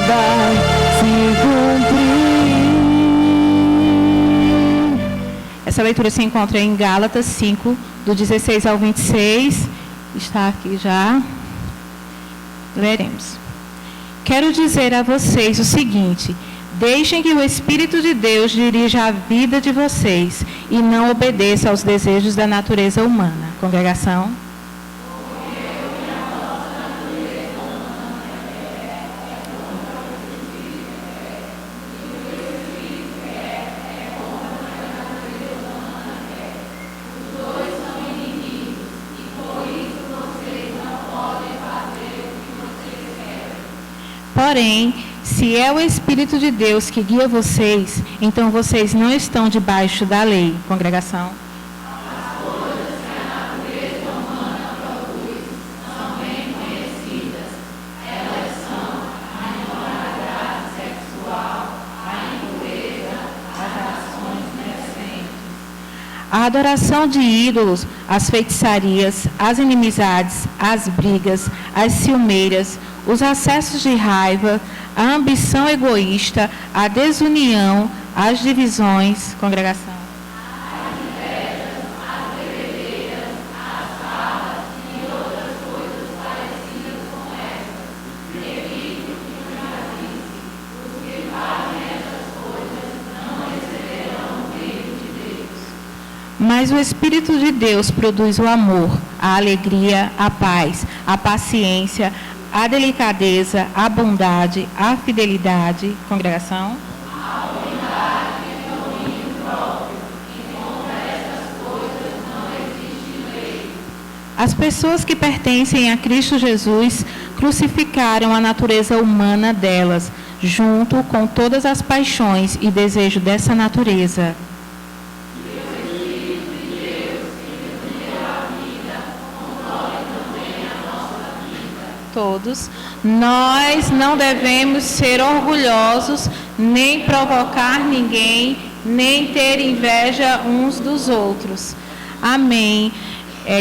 vai se cumprir. Essa leitura se encontra em Gálatas 5, do 16 ao 26. Está aqui já. Leremos. Quero dizer a vocês o seguinte: deixem que o Espírito de Deus dirija a vida de vocês e não obedeça aos desejos da natureza humana. Congregação. Porém, se é o Espírito de Deus que guia vocês, então vocês não estão debaixo da lei. Congregação. As coisas que a natureza humana produz são bem conhecidas. Elas são a imoralidade sexual, a impureza, as ações indecentes, A adoração de ídolos, as feitiçarias, as inimizades, as brigas, as ciumeiras, os acessos de raiva, a ambição egoísta, a desunião, as divisões. Congregação. as invejas, as bebedeiras, as farras e outras coisas parecidas com essas. Evite o que já disse. Os que fazem essas coisas não receberão o reino de Deus. Mas o Espírito de Deus produz o amor, a alegria, a paz, a paciência, a delicadeza, a bondade, a fidelidade. Congregação. A unidade e o domínio próprio, e contra essas coisas não existe lei. As pessoas que pertencem a Cristo Jesus crucificaram a natureza humana delas, junto com todas as paixões e desejos dessa natureza. Todos, nós não devemos ser orgulhosos, nem provocar ninguém, nem ter inveja uns dos outros. Amém.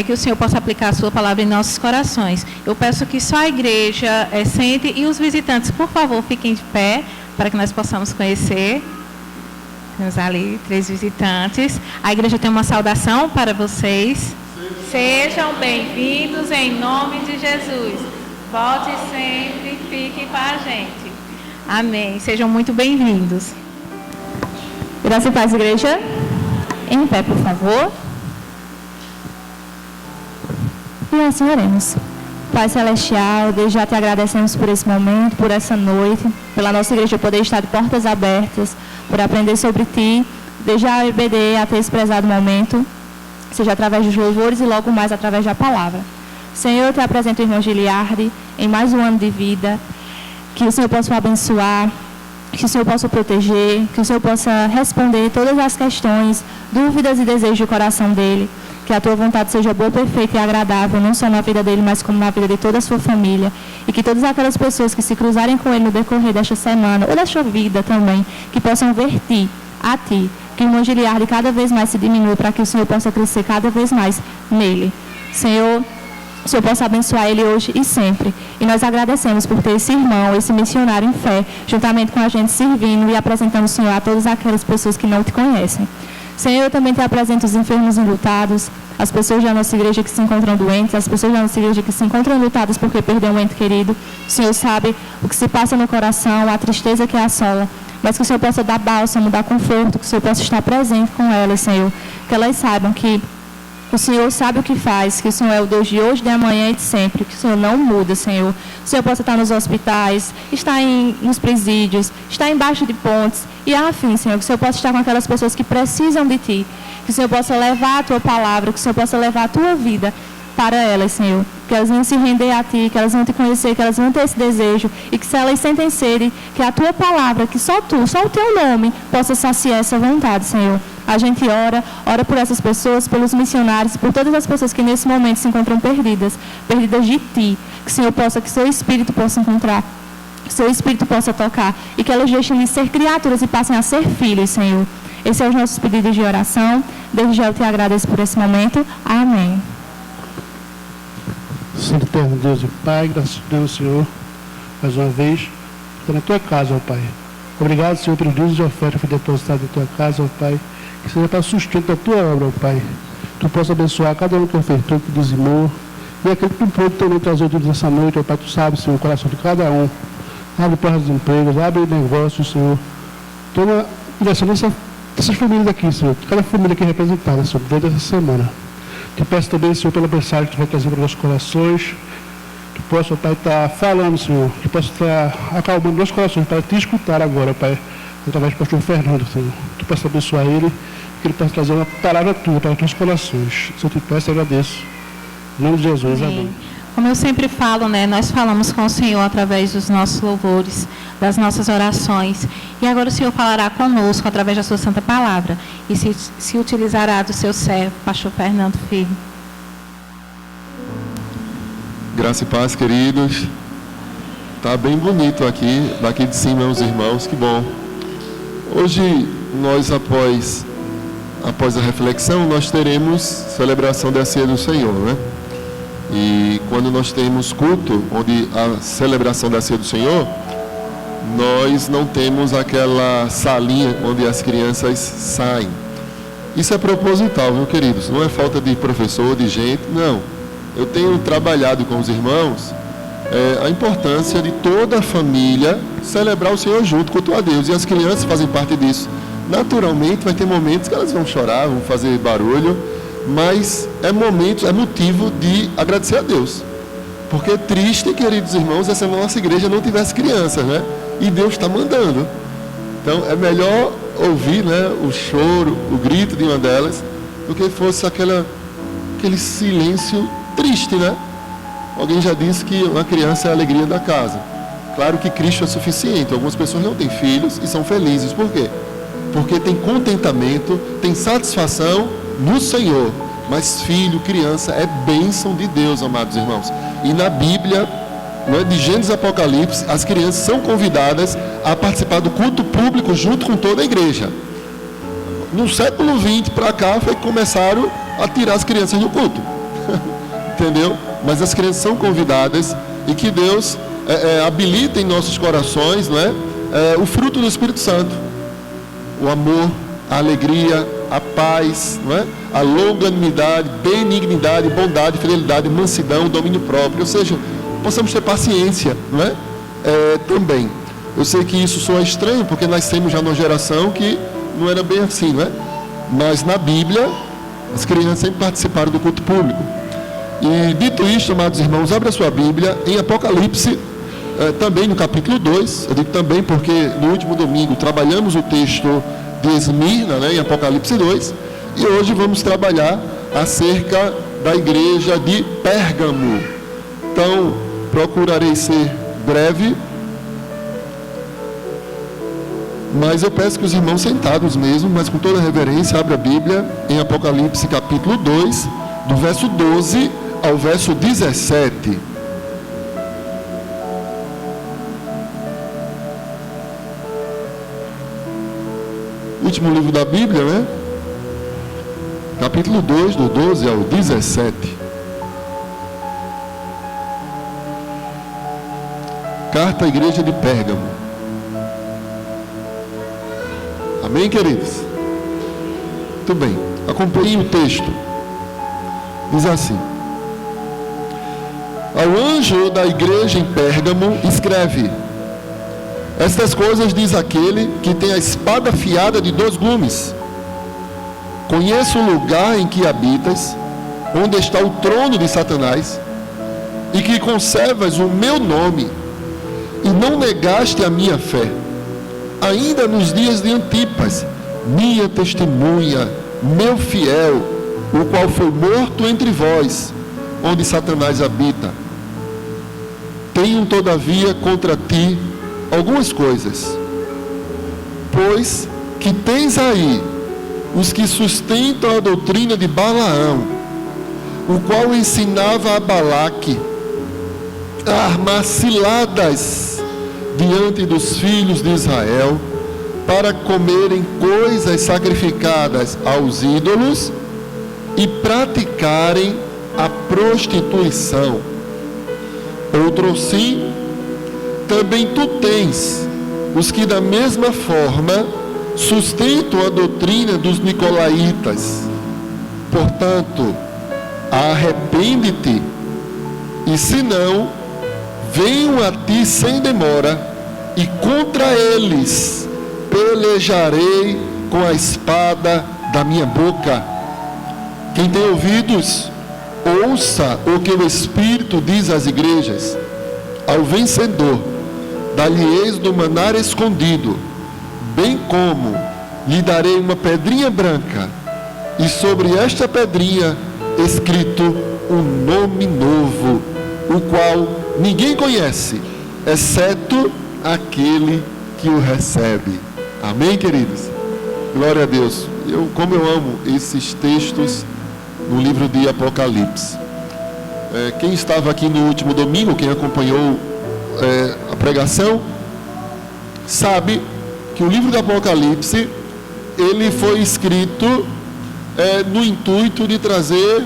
Que o Senhor possa aplicar a sua palavra em nossos corações. Eu peço que só a igreja sente e os visitantes, por favor, fiquem de pé, para que nós possamos conhecer. Temos ali 3 visitantes. A igreja tem uma saudação para vocês. Sejam bem-vindos em nome de Jesus. Volte sempre, fique com a gente. Amém. Sejam muito bem-vindos. Graça e paz, igreja. Em pé, por favor. E assim oremos. Pai Celestial, Deus, já te agradecemos por esse momento, por essa noite, pela nossa igreja poder estar de portas abertas, por aprender sobre Ti, Deus, já a EBD a ter esse prezado momento, seja através dos louvores e logo mais através da palavra. Senhor, eu te apresento o irmão Giliardi em mais um ano de vida, que o Senhor possa o abençoar, que o Senhor possa o proteger, que o Senhor possa responder todas as questões, dúvidas e desejos do coração dele, que a tua vontade seja boa, perfeita e agradável, não só na vida dele, mas como na vida de toda a sua família, e que todas aquelas pessoas que se cruzarem com ele no decorrer desta semana, ou desta vida também, que possam ver a ti, que o irmão Giliardi cada vez mais se diminua, para que o Senhor possa crescer cada vez mais nele. Senhor, o Senhor possa abençoar ele hoje e sempre. E nós agradecemos por ter esse irmão, esse missionário em fé, juntamente com a gente servindo e apresentando o Senhor a todas aquelas pessoas que não te conhecem. Senhor, eu também te apresento os enfermos e lutados, as pessoas da nossa igreja que se encontram doentes, as pessoas da nossa igreja que se encontram lutadas porque perderam um ente querido. O Senhor sabe o que se passa no coração, a tristeza que assola, mas que o Senhor possa dar bálsamo, dar conforto, que o Senhor possa estar presente com elas, Senhor. Que elas saibam que o Senhor sabe o que faz, que o Senhor é o Deus de hoje, de amanhã e de sempre, que o Senhor não muda, Senhor. O Senhor possa estar nos hospitais, estar nos presídios, estar embaixo de pontes e afim, Senhor. Que o Senhor possa estar com aquelas pessoas que precisam de Ti, que o Senhor possa levar a Tua palavra, que o Senhor possa levar a Tua vida para elas, Senhor. Que elas venham se render a Ti, que elas venham Te conhecer, que elas venham ter esse desejo e que se elas sentem sede, que a Tua palavra, que só Tu, só o Teu nome possa saciar essa vontade, Senhor. A gente ora por essas pessoas, pelos missionários, por todas as pessoas que nesse momento se encontram perdidas de Ti. Que o Senhor possa, que Seu Espírito possa encontrar, que Seu Espírito possa tocar e que elas deixem de ser criaturas e passem a ser filhos, Senhor. Esses são os nossos pedidos de oração. Desde já eu te agradeço por esse momento. Amém. Santo eterno Deus e Pai, graças a Deus, Senhor, mais uma vez, está na tua casa, ó Pai. Obrigado, Senhor, pelos dízimos e ofertas que foi depositado na tua casa, ó Pai. Que seja para o sustento da tua obra, ó Pai. Tu possa abençoar cada um que ofertou, que dizimou. E aquele que tu pôde também trazer tudo nessa noite, ó Pai. Tu sabes, Senhor, o coração de cada um. Abre portas de empregos, abre negócios, Senhor. Toma direção dessas famílias aqui, Senhor. Cada família aqui representada, Senhor, durante essa semana. Te peço também, Senhor, pela mensagem que tu vai trazer para os nossos corações. Que possa, Pai, estar falando, Senhor. Que possa estar acalmando nossos corações para te escutar agora, Pai. Através do pastor Fernando, Senhor. Tu possa abençoar ele. Que ele possa trazer uma palavra tua para os nossos corações. Se eu te peço, eu agradeço. Em nome de Jesus, amém. Como eu sempre falo, né, nós falamos com o Senhor através dos nossos louvores, das nossas orações. E agora o Senhor falará conosco através da sua santa palavra. E se utilizará do seu servo, pastor Fernando Filho. Graça e paz, queridos. Tá bem bonito aqui, daqui de cima, os irmãos, que bom. Hoje, nós, após a reflexão, nós teremos celebração da ceia do Senhor, né? E quando nós temos culto, onde a celebração da ceia do Senhor, nós não temos aquela salinha onde as crianças saem. Isso é proposital, viu, queridos? Não é falta de professor, de gente, não. Eu tenho trabalhado com os irmãos a importância de toda a família celebrar o Senhor junto, cultuar a Deus. E as crianças fazem parte disso. Naturalmente, vai ter momentos que elas vão chorar, vão fazer barulho, mas é motivo de agradecer a Deus. Porque é triste, queridos irmãos, se a nossa igreja não tivesse crianças, né? E Deus está mandando. Então, é melhor ouvir, né, o choro, o grito de uma delas, do que fosse aquele silêncio triste, né? Alguém já disse que uma criança é a alegria da casa. Claro que Cristo é suficiente. Algumas pessoas não têm filhos e são felizes. Por quê? Porque tem contentamento, tem satisfação no Senhor. Mas filho, criança, é bênção de Deus, amados irmãos. E na Bíblia, de Gênesis a Apocalipse, as crianças são convidadas a participar do culto público junto com toda a igreja. No século XX para cá foi que começaram a tirar as crianças do culto. Entendeu? Mas as crianças são convidadas e que Deus habilita em nossos corações, não é? O fruto do Espírito Santo. O amor, a alegria, a paz, não é? A longanimidade, benignidade, bondade, fidelidade, mansidão, domínio próprio. Ou seja, possamos ter paciência, não é? Também. Eu sei que isso soa estranho, porque nascemos já numa geração que não era bem assim, não é? Mas na Bíblia, as crianças sempre participaram do culto público. E dito isto, amados irmãos, abre a sua Bíblia em Apocalipse, também no capítulo 2. Eu digo também porque no último domingo trabalhamos o texto de Esmirna, né, em Apocalipse 2. E hoje vamos trabalhar acerca da igreja de Pérgamo. Então, procurarei ser breve, mas eu peço que os irmãos sentados mesmo, mas com toda reverência, abra a Bíblia em Apocalipse capítulo 2, do verso 12 ao verso 17. Último livro da Bíblia, né? Capítulo 2, do 12 ao 17. Carta à igreja de Pérgamo. Amém, queridos? Muito bem. Acompanhe o texto. Diz assim: ao anjo da igreja em Pérgamo, escreve: estas coisas diz aquele que tem a espada afiada de 2 gumes. Conheço o lugar em que habitas, onde está o trono de Satanás, e que conservas o meu nome, e não negaste a minha fé, ainda nos dias de Antipas, minha testemunha, meu fiel, o qual foi morto entre vós, onde Satanás habita. Tenho, todavia, contra ti algumas coisas, pois que tens aí os que sustentam a doutrina de Balaão, o qual ensinava a Balaque a armar ciladas diante dos filhos de Israel, para comerem coisas sacrificadas aos ídolos e praticarem a prostituição. Outro sim, também tu tens os que da mesma forma sustentam a doutrina dos nicolaítas. Portanto, arrepende-te, e se não, venham a ti sem demora, e contra eles pelejarei com a espada da minha boca. Quem tem ouvidos, ouça o que o Espírito diz às igrejas. Ao vencedor, dar-lhe-eis do maná escondido, bem como lhe darei uma pedrinha branca, e sobre esta pedrinha escrito um nome novo, o qual ninguém conhece, exceto aquele que o recebe. Amém, queridos? Glória a Deus. Como eu amo esses textos no livro de Apocalipse. Quem estava aqui no último domingo, quem acompanhou a pregação, sabe que o livro do Apocalipse, ele foi escrito no intuito de trazer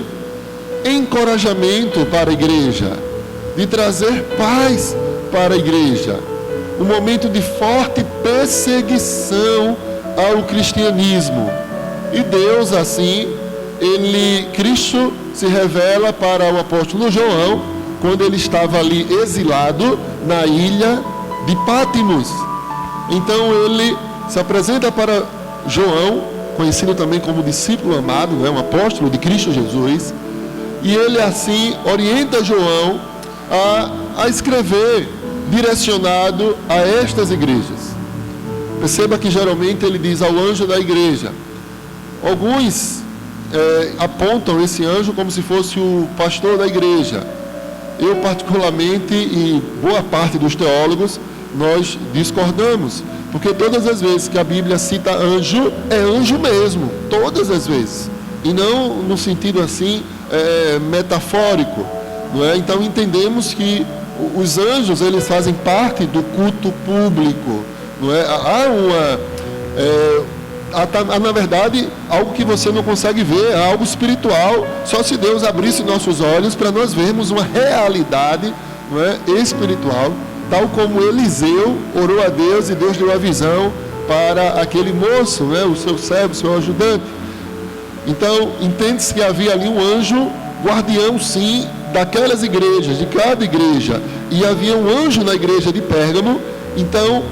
encorajamento para a igreja, de trazer paz para a igreja. Um momento de forte perseguição ao cristianismo. E Deus, assim, Cristo se revela para o apóstolo João, quando ele estava ali exilado na ilha de Pátimos. Então ele se apresenta para João, conhecido também como discípulo amado, um apóstolo de Cristo Jesus, e ele assim orienta João a escrever, direcionado a estas igrejas. Perceba que geralmente ele diz ao anjo da igreja. Alguns apontam esse anjo como se fosse o pastor da igreja. Eu particularmente, e boa parte dos teólogos, nós discordamos, porque todas as vezes que a Bíblia cita anjo, é anjo mesmo, todas as vezes, e não no sentido assim metafórico, não é? Então entendemos que os anjos, eles fazem parte do culto público, não é? Há na verdade algo que você não consegue ver, há algo espiritual, só se Deus abrisse nossos olhos para nós vermos uma realidade, não é? Espiritual, tal como Eliseu orou a Deus e Deus deu a visão para aquele moço, não é? O seu servo, o seu ajudante. Então entende-se que havia ali um anjo guardião, sim, daquelas igrejas, de cada igreja, e havia um anjo na igreja de Pérgamo. Então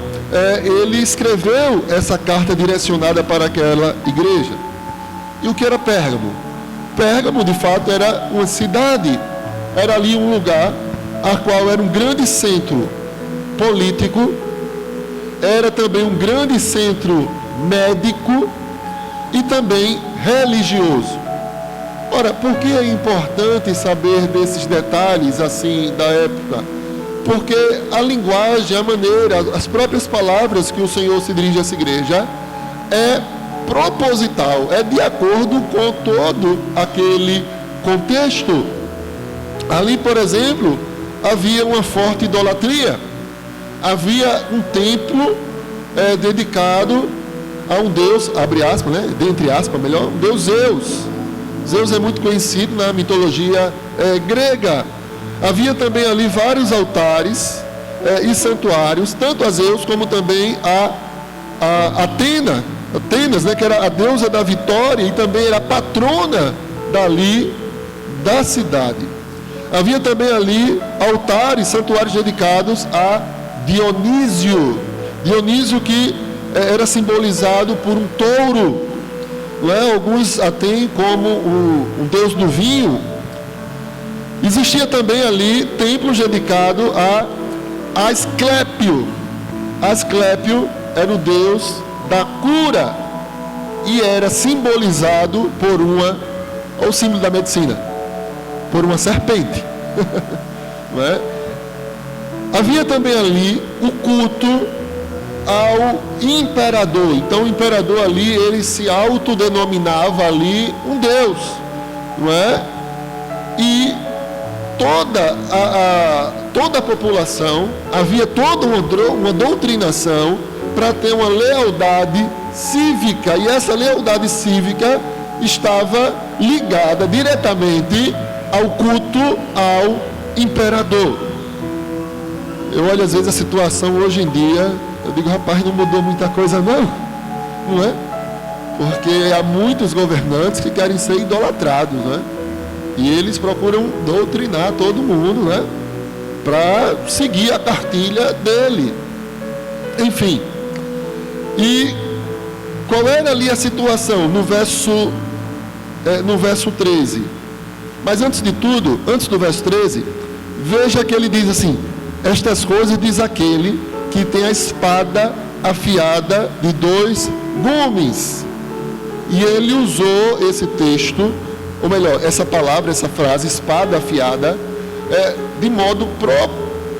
ele escreveu essa carta direcionada para aquela igreja. E o que era Pérgamo? Pérgamo, de fato, era uma cidade, era ali um lugar a qual era um grande centro político, era também um grande centro médico e também religioso. Ora, por que é importante saber desses detalhes assim da época? Porque a linguagem, a maneira, as próprias palavras que o Senhor se dirige a essa igreja é proposital, é de acordo com todo aquele contexto. Ali, por exemplo, havia uma forte idolatria, havia um templo dedicado a um deus, abre aspas, né? Dentre aspas, melhor, um deus Zeus. Zeus é muito conhecido na mitologia grega. Havia também ali vários altares e santuários, tanto a Zeus como também a Atenas, né, que era a deusa da vitória e também era a patrona dali da cidade. Havia também ali altares, santuários dedicados a Dionísio. Dionísio que era simbolizado por um touro, não é? Alguns a têm como um deus do vinho. Existia também ali templos dedicados a Asclépio. Asclépio era o deus da cura e era simbolizado por o símbolo da medicina, por uma serpente. Não é? Havia também ali o culto ao imperador. Então o imperador ali, ele se autodenominava ali um deus, não é? E toda a população, havia toda uma doutrinação para ter uma lealdade cívica, e essa lealdade cívica estava ligada diretamente ao culto ao imperador. Eu olho às vezes a situação hoje em dia, eu digo, rapaz, não mudou muita coisa não é? Porque há muitos governantes que querem ser idolatrados, né? E eles procuram doutrinar todo mundo, né? Para seguir a cartilha dele. Enfim. E qual era ali a situação no verso 13? Mas antes de tudo, antes do verso 13, veja que ele diz assim: estas coisas diz aquele que tem a espada afiada de 2 gumes. E ele usou esse texto, ou melhor, essa palavra, essa frase, espada afiada, de modo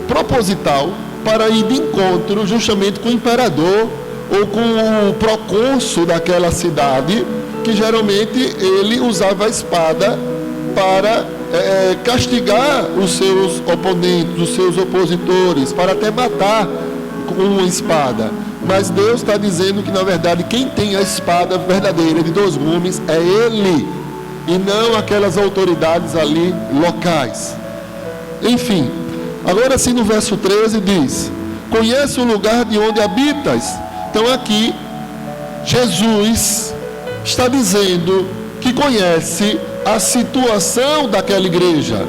proposital, para ir de encontro justamente com o imperador ou com o procônsul daquela cidade, que geralmente ele usava a espada para castigar os seus oponentes, os seus opositores, para até matar com uma espada. Mas Deus está dizendo que, na verdade, quem tem a espada verdadeira de 2 gumes é Ele, e não aquelas autoridades ali locais. Enfim, agora sim no verso 13 diz: conhece o lugar de onde habitas. Então aqui, Jesus está dizendo que conhece a situação daquela igreja,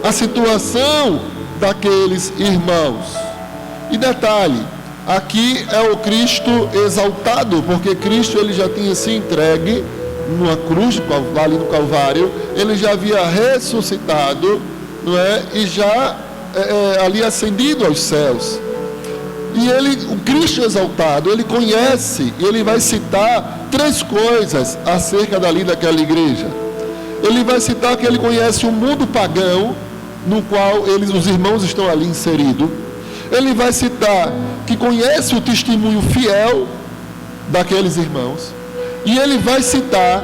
a situação daqueles irmãos. E detalhe, aqui é o Cristo exaltado, porque Cristo ele já tinha se entregue numa cruz ali no Calvário, ele já havia ressuscitado, não é? E já ali ascendido aos céus. E o Cristo exaltado, ele conhece, e ele vai citar 3 coisas acerca daquela igreja. Ele vai citar que ele conhece o mundo pagão, no qual os irmãos estão ali inseridos. Ele vai citar que conhece o testemunho fiel daqueles irmãos. E ele vai citar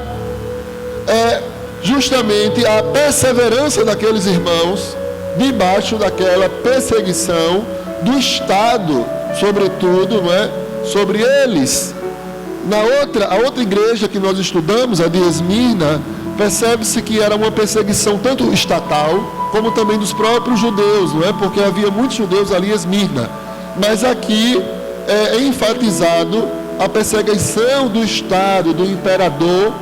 justamente a perseverança daqueles irmãos debaixo daquela perseguição do Estado, sobretudo, não é? Sobre eles. A outra igreja que nós estudamos, a de Esmirna, percebe-se que era uma perseguição tanto estatal, como também dos próprios judeus, não é? Porque havia muitos judeus ali em Esmirna. Mas aqui é enfatizado a perseguição do Estado, do imperador,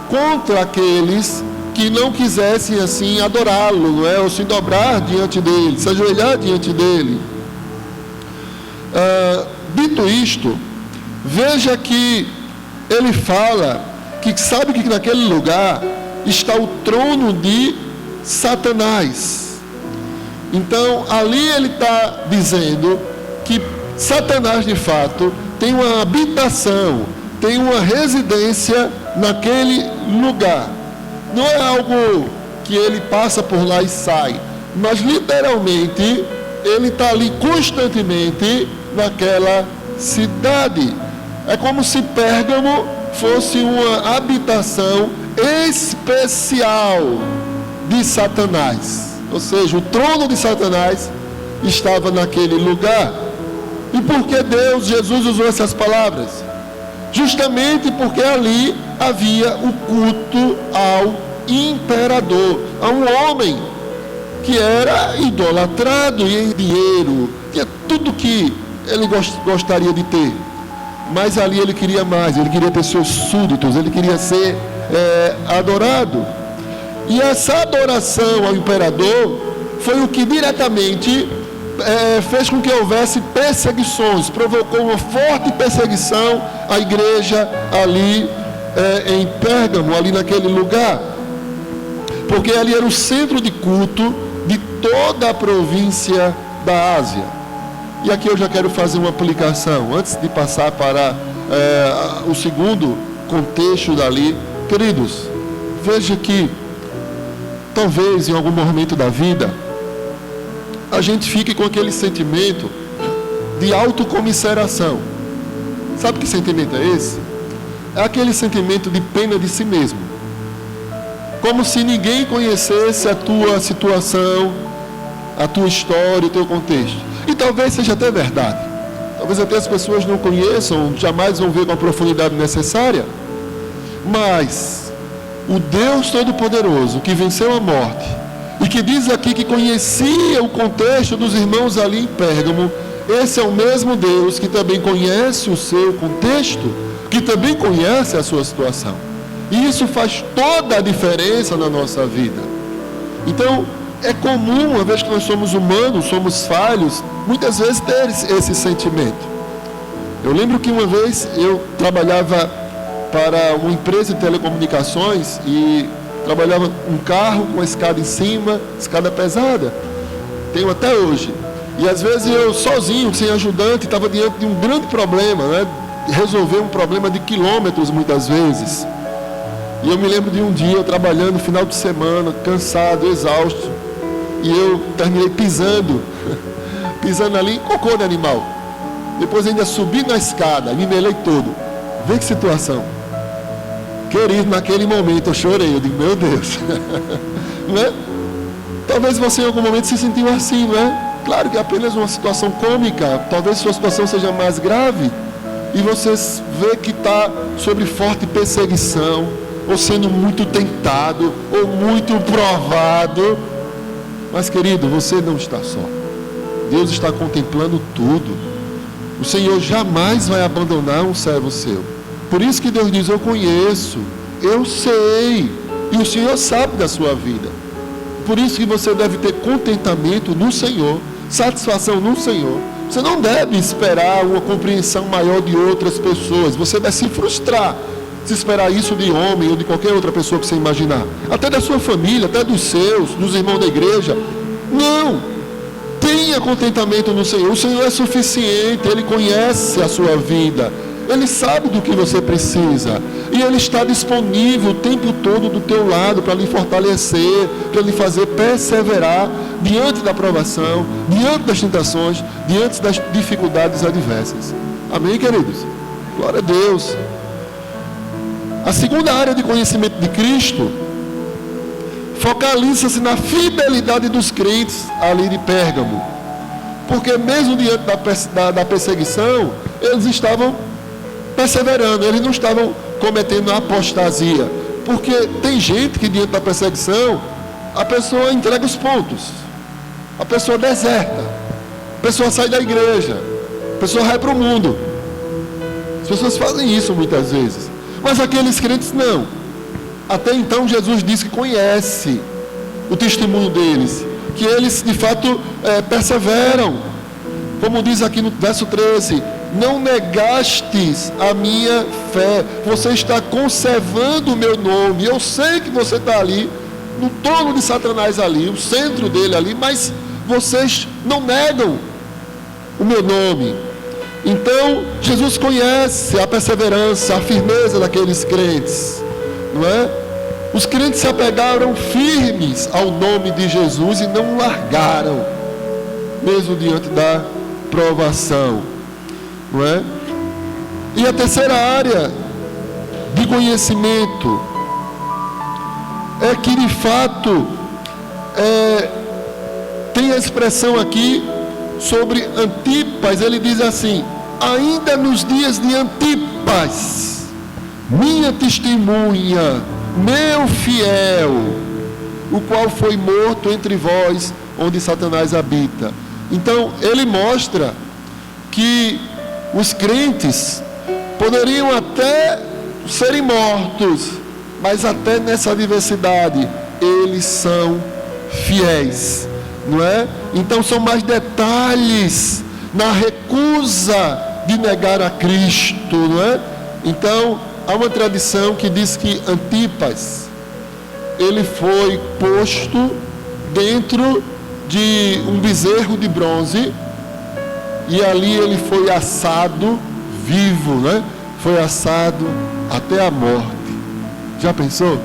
contra aqueles que não quisessem assim adorá-lo, não é? Ou se dobrar diante dele, se ajoelhar diante dele. Dito isto, veja que ele fala que sabe que naquele lugar está o trono de Satanás. Então ali ele está dizendo que Satanás de fato tem uma habitação, tem uma residência naquele lugar. Não é algo que ele passa por lá e sai, mas literalmente ele está ali constantemente naquela cidade. É como se Pérgamo fosse uma habitação especial de Satanás. Ou seja, o trono de Satanás estava naquele lugar. E por que Jesus usou essas palavras? Justamente porque ali havia o culto ao imperador, a um homem que era idolatrado em dinheiro, tinha tudo que ele gostaria de ter. Mas ali ele queria mais, ele queria ter seus súditos, ele queria ser adorado. E essa adoração ao imperador foi o que diretamente fez com que houvesse perseguições, provocou uma forte perseguição à igreja ali em Pérgamo, ali naquele lugar, porque ali era o centro de culto de toda a província da Ásia. E aqui eu já quero fazer uma aplicação, antes de passar para o segundo contexto dali. Queridos, veja que talvez em algum momento da vida a gente fique com aquele sentimento de autocomiseração. Sabe que sentimento é esse? É aquele sentimento de pena de si mesmo, como se ninguém conhecesse a tua situação, a tua história, o teu contexto. E talvez seja até verdade, talvez até as pessoas não conheçam, jamais vão ver com a profundidade necessária, mas o Deus Todo-Poderoso, que venceu a morte e que diz aqui que conhecia o contexto dos irmãos ali em Pérgamo, esse é o mesmo Deus que também conhece o seu contexto, que também conhece a sua situação. E isso faz toda a diferença na nossa vida. Então, é comum, uma vez que nós somos humanos, somos falhos, muitas vezes ter esse sentimento. Eu lembro que uma vez eu trabalhava para uma empresa de telecomunicações e trabalhava um carro com a escada em cima, escada pesada. Tenho até hoje. E às vezes eu sozinho, sem ajudante, estava diante de um grande problema, né? Resolver um problema de quilômetros muitas vezes. E eu me lembro de um dia eu trabalhando, final de semana, cansado, exausto. E eu terminei pisando ali em cocô de animal. Depois ainda subi na escada, me melei todo. Vê que situação. Querido, naquele momento eu chorei. Eu digo, meu Deus. Não é? Talvez você em algum momento se sentiu assim, não é? Claro que é apenas uma situação cômica. Talvez sua situação seja mais grave. E você vê que está sob forte perseguição, ou sendo muito tentado, ou muito provado. Mas, querido, você não está só. Deus está contemplando tudo. O Senhor jamais vai abandonar um servo seu. Por isso que Deus diz, eu conheço, eu sei, e o Senhor sabe da sua vida. Por isso que você deve ter contentamento no Senhor, satisfação no Senhor. Você não deve esperar uma compreensão maior de outras pessoas. Você deve se frustrar se esperar isso de homem ou de qualquer outra pessoa que você imaginar. Até da sua família, até dos seus, dos irmãos da igreja. Não! Tenha contentamento no Senhor. O Senhor é suficiente, Ele conhece a sua vida. Ele sabe do que você precisa. E Ele está disponível o tempo todo do teu lado para lhe fortalecer, para lhe fazer perseverar diante da provação, diante das tentações, diante das dificuldades adversas. Amém, queridos? Glória a Deus. A segunda área de conhecimento de Cristo focaliza-se na fidelidade dos crentes ali de Pérgamo. Porque mesmo diante da perseguição, eles estavam perseverando, eles não estavam cometendo apostasia. Porque tem gente que diante da perseguição, a pessoa entrega os pontos, a pessoa deserta, a pessoa sai da igreja, a pessoa vai para o mundo. As pessoas fazem isso muitas vezes. Mas aqueles crentes não. Até então Jesus disse que conhece o testemunho deles, que eles de fato perseveram. Como diz aqui no verso 13, não negastes a minha fé, você está conservando o meu nome. Eu sei que você está ali, no trono de Satanás ali, o centro dele ali, mas vocês não negam o meu nome. Então, Jesus conhece a perseverança, a firmeza daqueles crentes, não é? Os crentes se apegaram firmes ao nome de Jesus e não largaram, mesmo diante da provação, não é? E a terceira área de conhecimento é que, de fato, tem a expressão aqui sobre Antipas. Ele diz assim, ainda nos dias de Antipas, minha testemunha, meu fiel, o qual foi morto entre vós, onde Satanás habita. Então, ele mostra que os crentes poderiam até serem mortos, mas até nessa adversidade, eles são fiéis. Não é? Então são mais detalhes na recusa de negar a Cristo, não é? Então há uma tradição que diz que Antipas, ele foi posto dentro de um bezerro de bronze e ali ele foi assado vivo, né? Foi assado até a morte. Já pensou?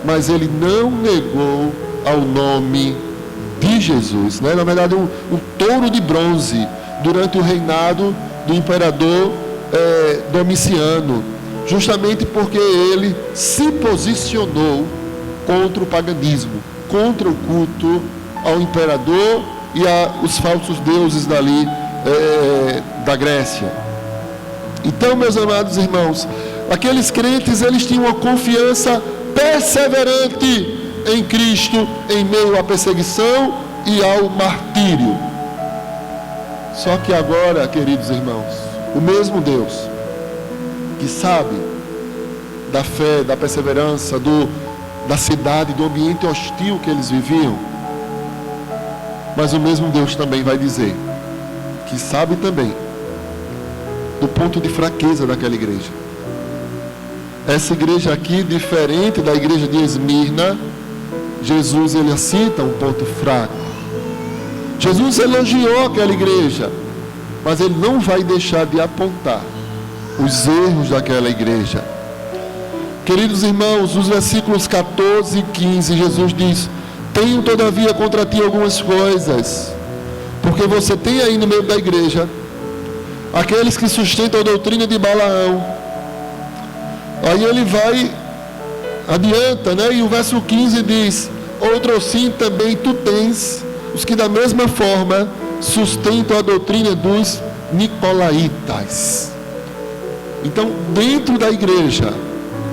Mas ele não negou ao nome de Jesus, né? Na verdade um touro de bronze durante o reinado do imperador Domiciano, justamente porque ele se posicionou contra o paganismo, contra o culto ao imperador e aos falsos deuses dali da Grécia. Então, meus amados irmãos, aqueles crentes, eles tinham uma confiança perseverante em Cristo em meio à perseguição e ao martírio. Só que agora, queridos irmãos, o mesmo Deus que sabe da fé, da perseverança, da cidade, do ambiente hostil que eles viviam, mas o mesmo Deus também vai dizer que sabe também do ponto de fraqueza daquela igreja. Essa igreja aqui, diferente da igreja de Esmirna, Jesus ele cita um ponto fraco. Jesus elogiou aquela igreja, mas ele não vai deixar de apontar os erros daquela igreja. Queridos irmãos, os versículos 14 e 15, Jesus diz: tenho todavia contra ti algumas coisas, porque você tem aí no meio da igreja aqueles que sustentam a doutrina de Balaão. Aí ele vai, adianta, né? E o verso 15 diz: outro sim também tu tens, os que da mesma forma sustentam a doutrina dos nicolaítas. Então, dentro da igreja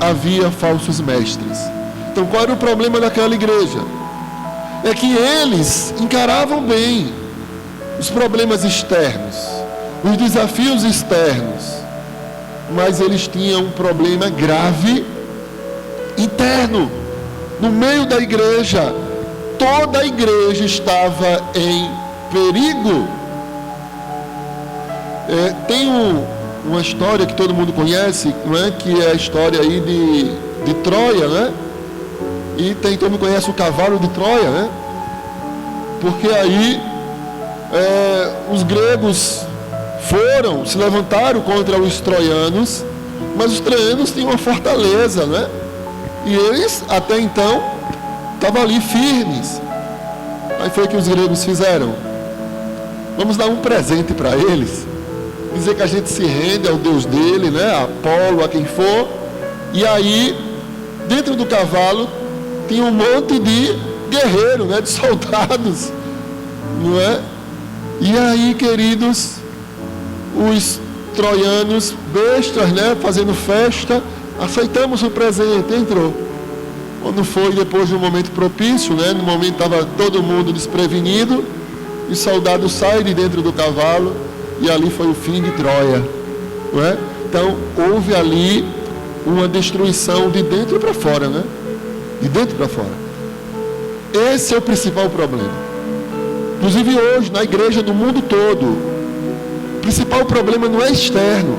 havia falsos mestres. Então, qual era o problema daquela igreja? É que eles encaravam bem os problemas externos, os desafios externos, mas eles tinham um problema grave interno. No meio da igreja, toda a igreja estava em perigo. Tem uma história que todo mundo conhece, não é? Que é a história aí de Troia, né? E todo mundo conhece o cavalo de Troia, né? Porque aí os gregos se levantaram contra os troianos, mas os troianos tinham uma fortaleza, né? E eles, até então, estavam ali firmes. Aí foi o que os gregos fizeram: vamos dar um presente para eles, dizer que a gente se rende ao Deus dele, né? A Apolo, a quem for. E aí, dentro do cavalo, tinha um monte de guerreiros, né? De soldados, não é? E aí, queridos, os troianos, bestas, né? Fazendo festa, aceitamos o presente, entrou. Quando foi depois de um momento propício, né? No momento estava todo mundo desprevenido, os soldados saem de dentro do cavalo, e ali foi o fim de Troia, não é? Então houve ali uma destruição de dentro para fora, né? De dentro para fora. Esse é o principal problema. Inclusive hoje na igreja do mundo todo, o principal problema não é externo,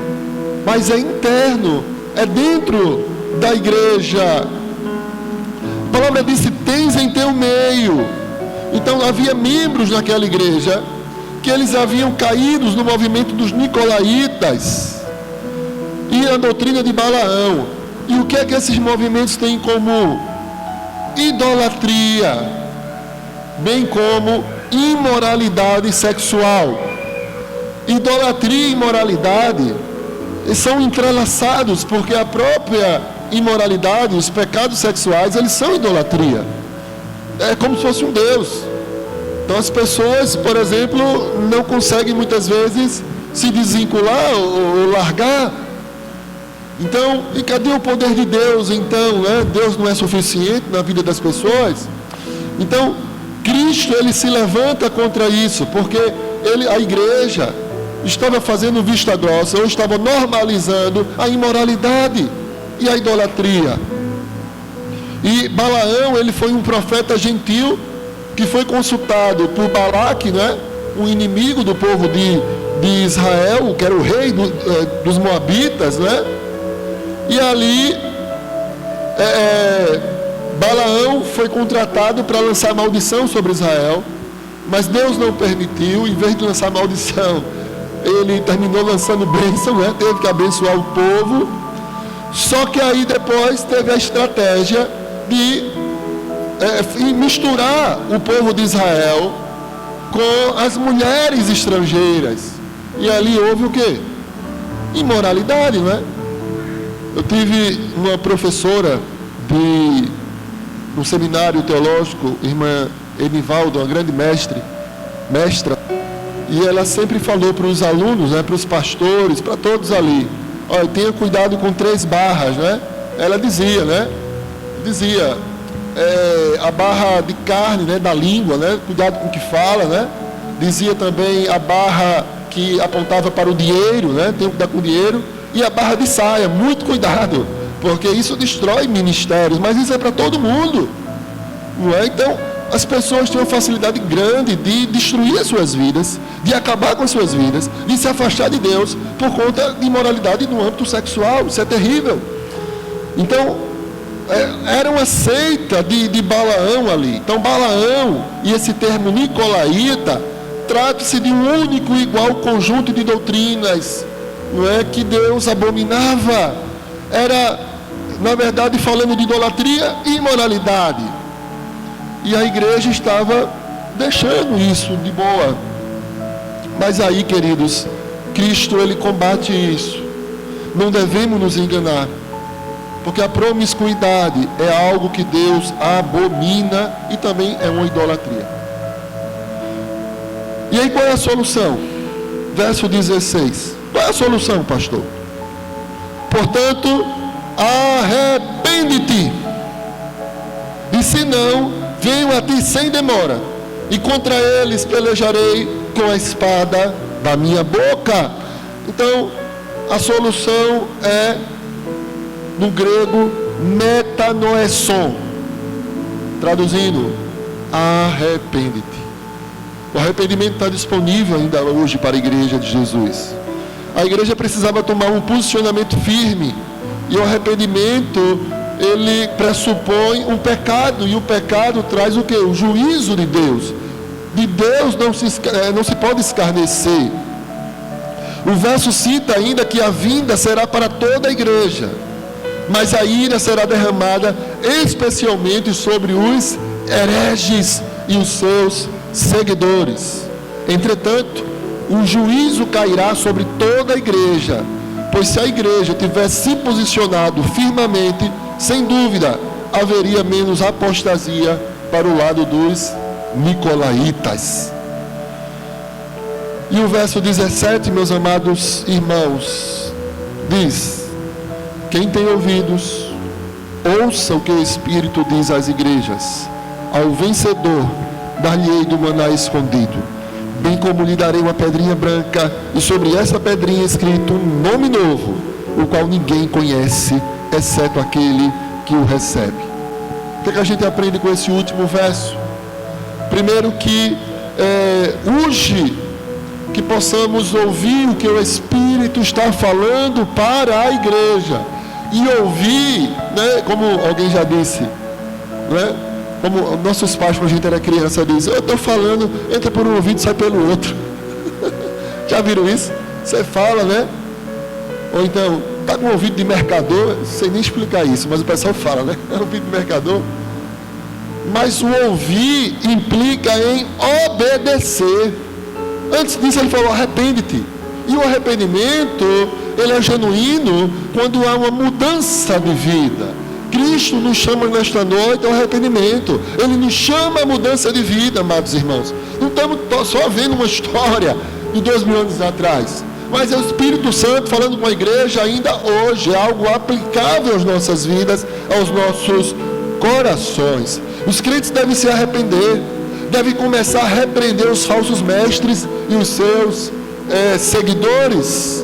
mas é interno, é dentro da igreja. A palavra disse: tens em teu meio. Então havia membros naquela igreja que eles haviam caído no movimento dos nicolaítas e a doutrina de Balaão. E o que é que esses movimentos têm em comum? Idolatria, bem como imoralidade sexual. Idolatria e imoralidade são entrelaçados, porque a própria imoralidade, os pecados sexuais, eles são idolatria. É como se fosse um Deus. Então as pessoas, por exemplo, não conseguem muitas vezes se desvincular ou largar. Então, e cadê o poder de Deus então, né? Deus não é suficiente na vida das pessoas. Então, Cristo ele se levanta contra isso, porque a igreja estava fazendo vista grossa, ou estava normalizando a imoralidade e a idolatria. E Balaão, ele foi um profeta gentil que foi consultado por Balaque, né? Um inimigo do povo de Israel, que era o rei dos Moabitas, né? E ali Balaão foi contratado para lançar maldição sobre Israel, mas Deus não permitiu. Em vez de lançar maldição, ele terminou lançando bênção, né? Teve que abençoar o povo. Só que aí depois teve a estratégia de misturar o povo de Israel com as mulheres estrangeiras. E ali houve o quê? Imoralidade, não é? Eu tive uma professora no seminário teológico, irmã Enivaldo, uma grande mestra, e ela sempre falou para os alunos, né, para os pastores, para todos ali: olha, tenha cuidado com 3 barras, né? Ela dizia, né? a barra de carne, né, da língua, né, cuidado com o que fala, né? Dizia também a barra que apontava para o dinheiro, né, tem que cuidar com o dinheiro, e a barra de saia, muito cuidado, porque isso destrói ministérios, mas isso é para todo mundo, não é? Então, as pessoas têm uma facilidade grande de destruir as suas vidas, de acabar com as suas vidas, de se afastar de Deus por conta de imoralidade no âmbito sexual. Isso é terrível. Então, era uma seita de Balaão ali. Então, Balaão e esse termo nicolaíta trata-se de um único e igual conjunto de doutrinas, não é, que Deus abominava. Era, na verdade, falando de idolatria e imoralidade. E a igreja estava deixando isso de boa. Mas aí, queridos, Cristo, ele combate isso. Não devemos nos enganar, porque a promiscuidade é algo que Deus abomina e também é uma idolatria. E aí, qual é a solução? Verso 16. Qual é a solução, pastor? Portanto, arrepende-te, e se não, venho a ti sem demora, e contra eles pelejarei com a espada da minha boca. Então, a solução é, no grego, metanoeson, traduzindo, arrepende-te. O arrependimento está disponível ainda hoje para a igreja de Jesus. A igreja precisava tomar um posicionamento firme, e o arrependimento, ele pressupõe um pecado, e o pecado traz o quê? O juízo de Deus. De Deus não se pode escarnecer. O verso cita ainda que a vinda será para toda a igreja, mas a ira será derramada especialmente sobre os hereges e os seus seguidores. Entretanto, o juízo cairá sobre toda a igreja, pois se a igreja tivesse se posicionado firmemente, sem dúvida, haveria menos apostasia para o lado dos nicolaítas. E o verso 17, meus amados irmãos, diz: quem tem ouvidos, ouça o que o Espírito diz às igrejas. Ao vencedor, dar-lhe-ei do maná escondido, bem como lhe darei uma pedrinha branca, e sobre essa pedrinha escrito um nome novo, o qual ninguém conhece, exceto aquele que o recebe. O que a gente aprende com esse último verso? Primeiro que urge que possamos ouvir o que o Espírito está falando para a igreja, e ouvir, né, como alguém já disse, né, como nossos pais, quando a gente era criança, dizem: eu estou falando, entra por um ouvido e sai pelo outro. Já viram isso? Você fala, né? Ou então, está com um ouvido de mercador, não sei nem explicar isso, mas o pessoal fala, né? É um ouvido de mercador. Mas o ouvir implica em obedecer. Antes disso ele falou: arrepende-te. E o arrependimento, ele é genuíno quando há uma mudança de vida. Cristo nos chama nesta noite ao arrependimento. Ele nos chama à mudança de vida, amados irmãos. Não estamos só vendo uma história de 2000 anos atrás, mas é o Espírito Santo falando com a igreja ainda hoje. É algo aplicável às nossas vidas, aos nossos corações. Os crentes devem se arrepender, devem começar a repreender os falsos mestres e os seus seguidores.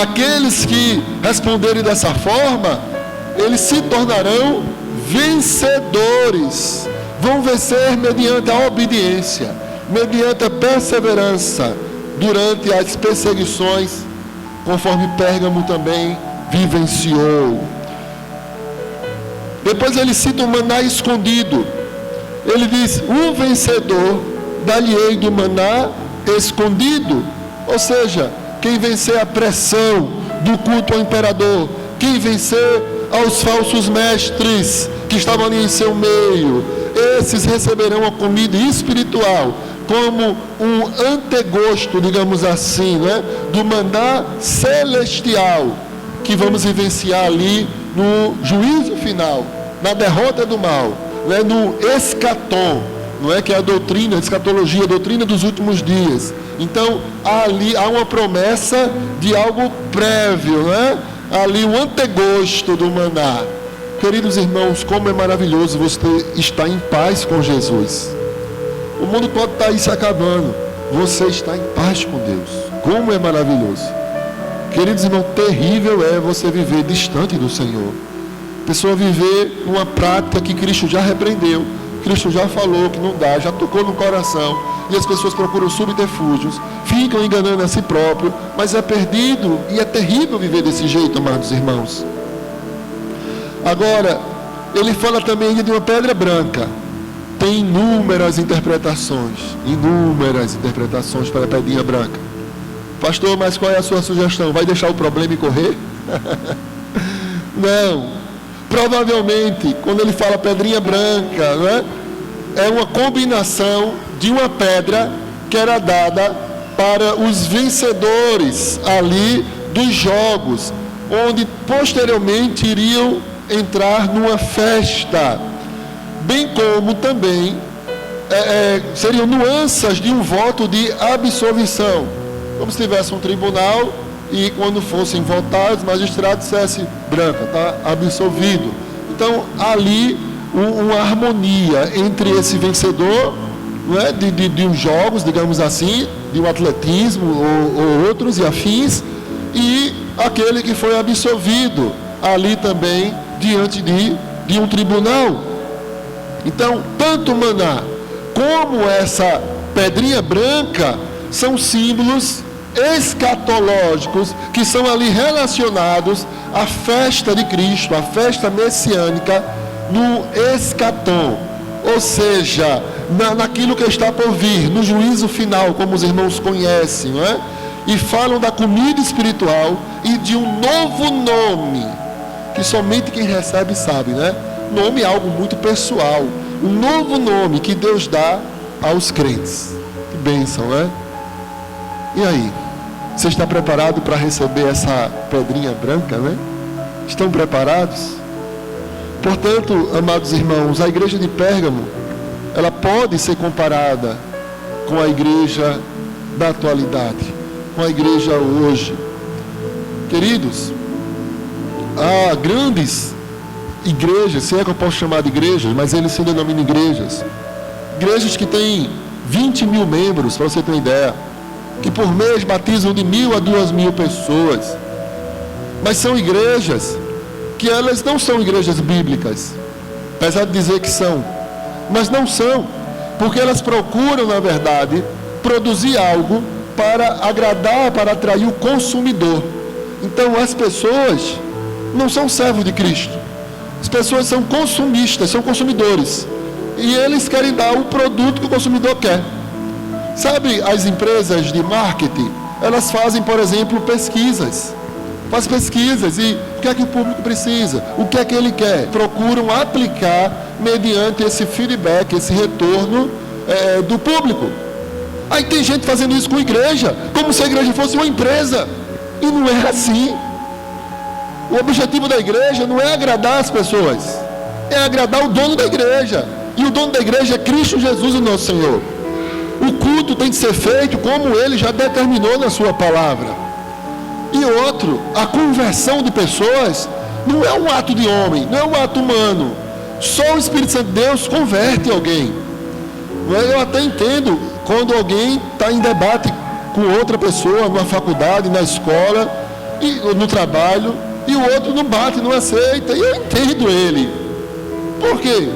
Aqueles que responderem dessa forma, eles se tornarão vencedores. Vão vencer mediante a obediência, mediante a perseverança durante as perseguições, conforme Pérgamo também vivenciou. Depois ele cita o maná escondido. Ele diz: o vencedor dar-lhe-ei do maná escondido. Ou seja, quem vencer a pressão do culto ao imperador, quem vencer aos falsos mestres que estavam ali em seu meio, esses receberão a comida espiritual como um antegosto, digamos assim, né, do maná celestial que vamos vivenciar ali no juízo final, na derrota do mal, né, no escatom, não é, que é a doutrina, a escatologia, a doutrina dos últimos dias. Então ali há uma promessa de algo prévio, né? Ali um antegosto do maná. Queridos irmãos, como é maravilhoso você estar em paz com Jesus. O mundo todo está aí se acabando. Você está em paz com Deus. Como é maravilhoso. Queridos irmãos, terrível é você viver distante do Senhor. Pessoa viver uma prática que Cristo já repreendeu. Cristo já falou que não dá, já tocou no coração. E as pessoas procuram subterfúgios, ficam enganando a si próprio, mas é perdido e é terrível viver desse jeito, amados irmãos. Agora, ele fala também de uma pedra branca. Tem inúmeras interpretações para a pedrinha branca. Pastor, mas qual é a sua sugestão? Vai deixar o problema e correr? Não. Provavelmente, quando ele fala pedrinha branca, né, é uma combinação de uma pedra que era dada para os vencedores ali dos jogos, onde posteriormente iriam entrar numa festa, bem como também seriam nuances de um voto de absolvição, como se tivesse um tribunal e quando fossem votados, os magistrados dissessem branca, está absolvido. Então ali uma harmonia entre esse vencedor, não é, de uns jogos, digamos assim, de um atletismo ou outros e afins, e aquele que foi absolvido ali também diante de um tribunal. Então, tanto o maná como essa pedrinha branca são símbolos escatológicos que são ali relacionados à festa de Cristo, à festa messiânica no escatom, ou seja, naquilo que está por vir, no juízo final, como os irmãos conhecem, não é? E falam da comida espiritual e de um novo nome, que somente quem recebe sabe, né? Nome é algo muito pessoal, um novo nome que Deus dá aos crentes. Que bênção, né? E aí? Você está preparado para receber essa pedrinha branca, né? Estão preparados? Portanto, amados irmãos, a igreja de Pérgamo, ela pode ser comparada com a igreja da atualidade, com a igreja hoje. Queridos, há grandes igrejas, se é que eu posso chamar de igrejas, mas eles se denominam igrejas. Igrejas que têm 20 mil membros, para você ter uma ideia, que por mês batizam de 1.000 a 2.000 pessoas. Mas são igrejas que elas não são igrejas bíblicas, apesar de dizer que são, mas não são, porque elas procuram, na verdade, produzir algo para agradar, para atrair o consumidor. Então as pessoas não são servos de Cristo, as pessoas são consumistas, são consumidores, e eles querem dar o produto que o consumidor quer. Sabe, as empresas de marketing, elas fazem, por exemplo, pesquisas. Faz pesquisas e o que é que o público precisa, o que é que ele quer. Procuram aplicar mediante esse feedback, esse retorno do público. Aí tem gente fazendo isso com a igreja, como se a igreja fosse uma empresa. E não é assim. O objetivo da igreja não é agradar as pessoas, é agradar o dono da igreja. E o dono da igreja é Cristo Jesus, o nosso Senhor. O culto tem que ser feito como ele já determinou na sua palavra. E outro, a conversão de pessoas não é um ato de homem, não é um ato humano. Só o Espírito Santo de Deus converte alguém. Eu até entendo quando alguém está em debate com outra pessoa, numa faculdade, na escola, e no trabalho, e o outro não bate, não aceita, e eu entendo ele. Por quê?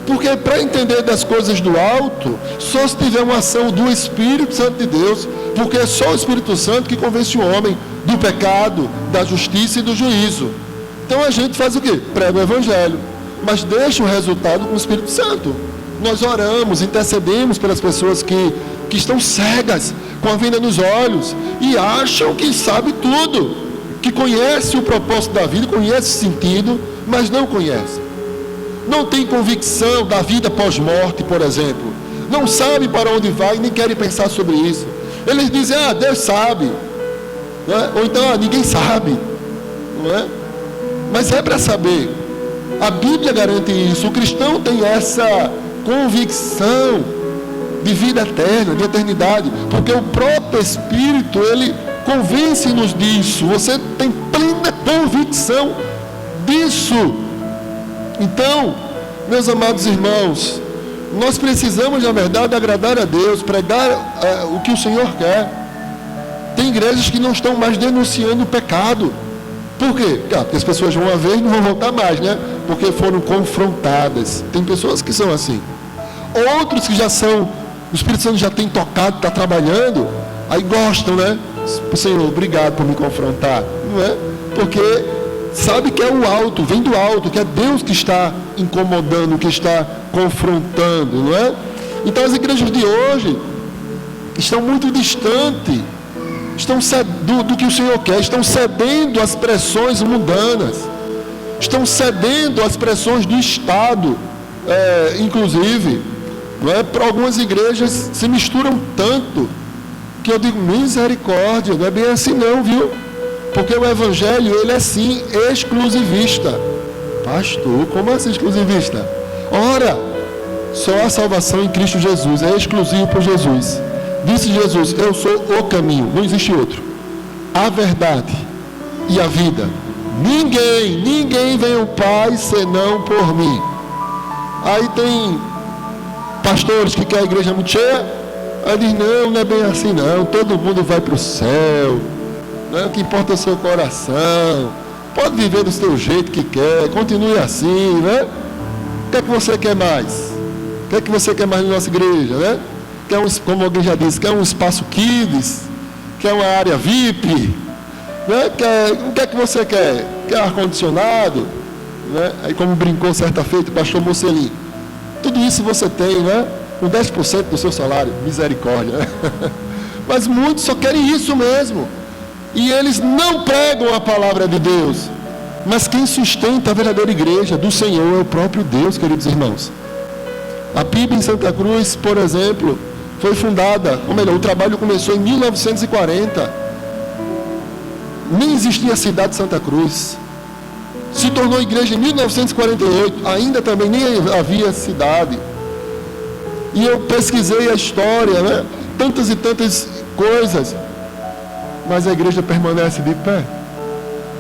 Porque para entender das coisas do alto, só se tiver uma ação do Espírito Santo de Deus, porque é só o Espírito Santo que convence o homem do pecado, da justiça e do juízo. Então a gente faz o quê? Prega o Evangelho, mas deixa o resultado com o Espírito Santo. Nós oramos, intercedemos pelas pessoas que estão cegas, com a venda nos olhos, e acham que sabe tudo, que conhece o propósito da vida, conhece o sentido, mas não conhece. Não tem convicção da vida pós-morte, por exemplo. Não sabe para onde vai, nem querem pensar sobre isso. Eles dizem, Deus sabe. Não é? Ou então, ninguém sabe. Não é? Mas é para saber. A Bíblia garante isso. O cristão tem essa convicção de vida eterna, de eternidade. Porque o próprio Espírito, ele convence-nos disso. Você tem plena convicção disso. Então, meus amados irmãos, nós precisamos, na verdade, agradar a Deus, pregar o que o Senhor quer. Tem igrejas que não estão mais denunciando o pecado. Por quê? Porque as pessoas vão uma vez e não vão voltar mais, né? Porque foram confrontadas. Tem pessoas que são assim. Outros que já são, o Espírito Santo já tem tocado, está trabalhando, aí gostam, né? Senhor, obrigado por me confrontar. Não é? Porque sabe que é o alto, vem do alto, que é Deus que está incomodando, que está confrontando, não é? Então as igrejas de hoje estão muito distantes do que o Senhor quer, estão cedendo às pressões mundanas, estão cedendo às pressões do Estado, inclusive, não é? Para algumas igrejas se misturam tanto, que eu digo, misericórdia, não é bem assim não, viu? Porque o Evangelho, ele é sim exclusivista. Pastor, como assim exclusivista? Ora, só a salvação em Cristo Jesus, é exclusivo por Jesus. Disse Jesus, eu sou o caminho, não existe outro. A verdade e a vida. Ninguém vem ao Pai senão por mim. Aí tem pastores que querem a igreja muito cheia, aí diz, não é bem assim não, todo mundo vai para o céu, o que importa é o seu coração, pode viver do seu jeito que quer, continue assim, né? O que é que você quer mais? O que é que você quer mais na nossa igreja, né? Quer como alguém já disse, quer um espaço kids, quer uma área VIP, né? O que é que você quer? Quer ar-condicionado? Né? Aí como brincou certa feita o pastor Mocelin, tudo isso você tem, né? Com 10% do seu salário, misericórdia, né? Mas muitos só querem isso mesmo, e eles não pregam a palavra de Deus. Mas quem sustenta a verdadeira igreja do Senhor é o próprio Deus, queridos irmãos. A PIB em Santa Cruz, por exemplo, foi fundada, ou melhor, o trabalho começou em 1940. Nem existia a cidade de Santa Cruz. Se tornou igreja em 1948, ainda também nem havia cidade. E eu pesquisei a história, né? Tantas e tantas coisas. Mas a igreja permanece de pé.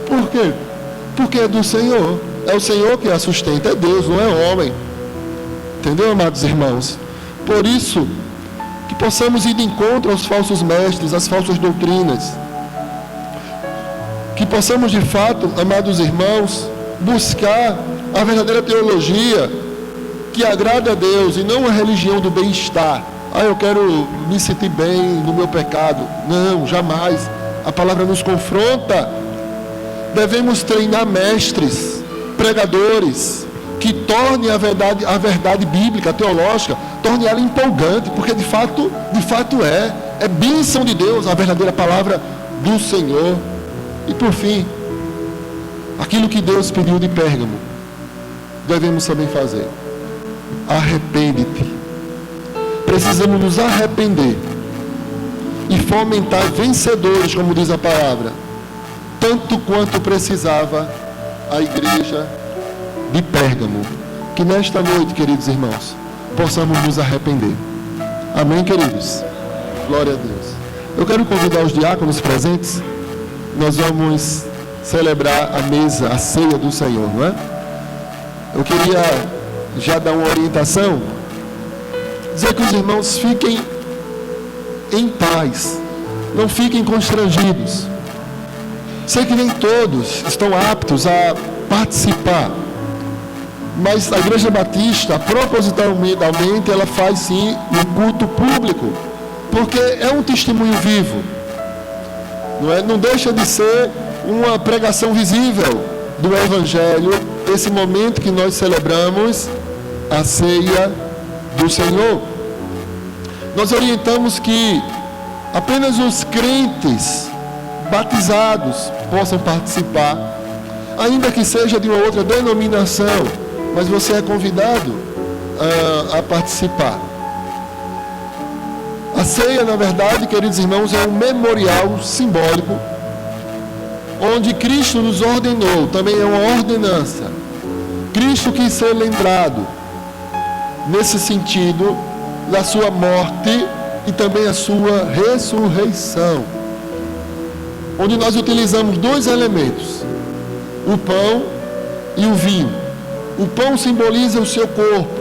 Por quê? Porque é do Senhor. É o Senhor que a sustenta, é Deus, não é homem. Entendeu, amados irmãos? Por isso, que possamos ir de encontro aos falsos mestres, às falsas doutrinas. Que possamos, de fato, amados irmãos, buscar a verdadeira teologia que agrada a Deus e não a religião do bem-estar. Eu quero me sentir bem no meu pecado. Não, jamais. A palavra nos confronta. Devemos treinar mestres, pregadores, que tornem a verdade bíblica, teológica, torne ela empolgante, porque de fato é bênção de Deus, a verdadeira palavra do Senhor. E por fim, aquilo que Deus pediu de Pérgamo, devemos também fazer. Arrepende-te. Precisamos nos arrepender e fomentar vencedores, como diz a palavra, tanto quanto precisava a igreja de Pérgamo. Que nesta noite, queridos irmãos, possamos nos arrepender. Amém, queridos? Glória a Deus. Eu quero convidar os diáconos presentes. Nós vamos celebrar a mesa, a ceia do Senhor, não é? Eu queria já dar uma orientação, dizer que os irmãos fiquem em paz, não fiquem constrangidos. Sei que nem todos estão aptos a participar, mas a Igreja Batista, propositalmente, ela faz sim um culto público, porque é um testemunho vivo, não é? Não deixa de ser uma pregação visível do Evangelho, esse momento que nós celebramos a ceia do Senhor. Nós orientamos que apenas os crentes batizados possam participar, ainda que seja de uma outra denominação, mas você é convidado a participar. A ceia, na verdade, queridos irmãos, é um memorial simbólico, onde Cristo nos ordenou, também é uma ordenança. Cristo quis ser lembrado, nesse sentido, da sua morte e também a sua ressurreição, onde nós utilizamos dois elementos, o pão e o vinho. O pão simboliza o seu corpo,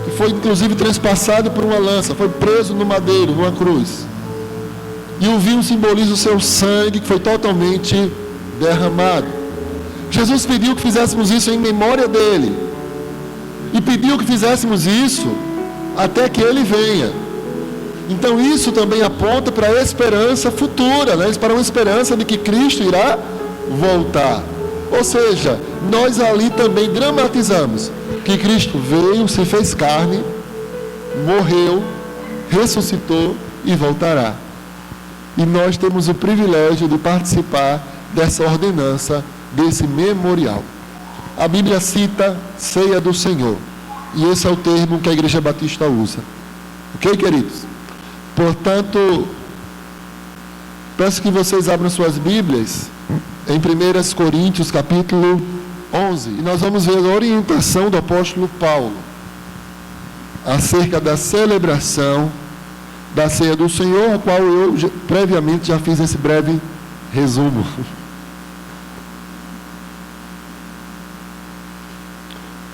que foi inclusive trespassado por uma lança, foi preso no madeiro, numa cruz. E o vinho simboliza o seu sangue, que foi totalmente derramado. Jesus pediu que fizéssemos isso em memória dele. E pediu que fizéssemos isso até que ele venha. Então isso também aponta para a esperança futura, né? Para uma esperança de que Cristo irá voltar. Ou seja, nós ali também dramatizamos que Cristo veio, se fez carne, morreu, ressuscitou e voltará. E nós temos o privilégio de participar dessa ordenança, desse memorial. A Bíblia cita ceia do Senhor. E esse é o termo que a Igreja Batista usa. Ok, queridos? Portanto, peço que vocês abram suas Bíblias em 1 Coríntios capítulo 11. E nós vamos ver a orientação do apóstolo Paulo acerca da celebração da ceia do Senhor, a qual eu previamente já fiz esse breve resumo.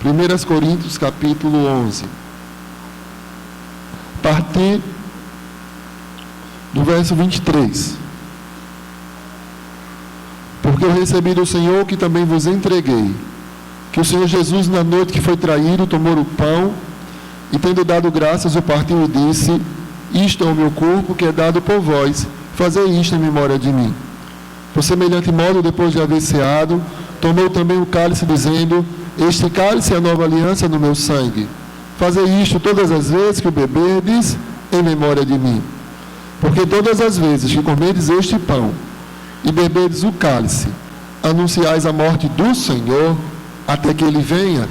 1 Coríntios capítulo 11. A partir do verso 23. Porque eu recebi do Senhor que também vos entreguei, que o Senhor Jesus, na noite que foi traído, tomou o pão, e tendo dado graças, o partiu e disse: isto é o meu corpo, que é dado por vós, fazei isto em memória de mim. Por semelhante modo, depois de haver ceado, tomou também o cálice, dizendo: este cálice é a nova aliança no meu sangue. Fazei isto todas as vezes que o beberdes, em memória de mim. Porque todas as vezes que comerdes este pão e beberdes o cálice, anunciais a morte do Senhor até que ele venha.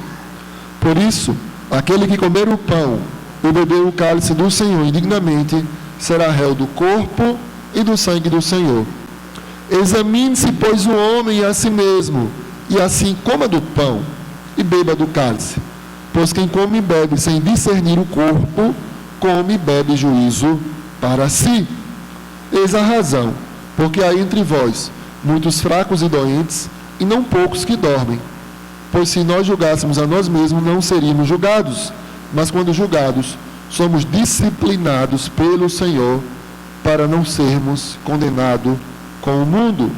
Por isso, aquele que comer o pão e beber o cálice do Senhor indignamente, será réu do corpo e do sangue do Senhor. Examine-se, pois, o homem a si mesmo, e assim coma do pão e beba do cálice. Pois quem come e bebe sem discernir o corpo, come e bebe juízo para si. Eis a razão, porque há entre vós muitos fracos e doentes, e não poucos que dormem. Pois se nós julgássemos a nós mesmos, não seríamos julgados. Mas quando julgados, somos disciplinados pelo Senhor, para não sermos condenados com o mundo.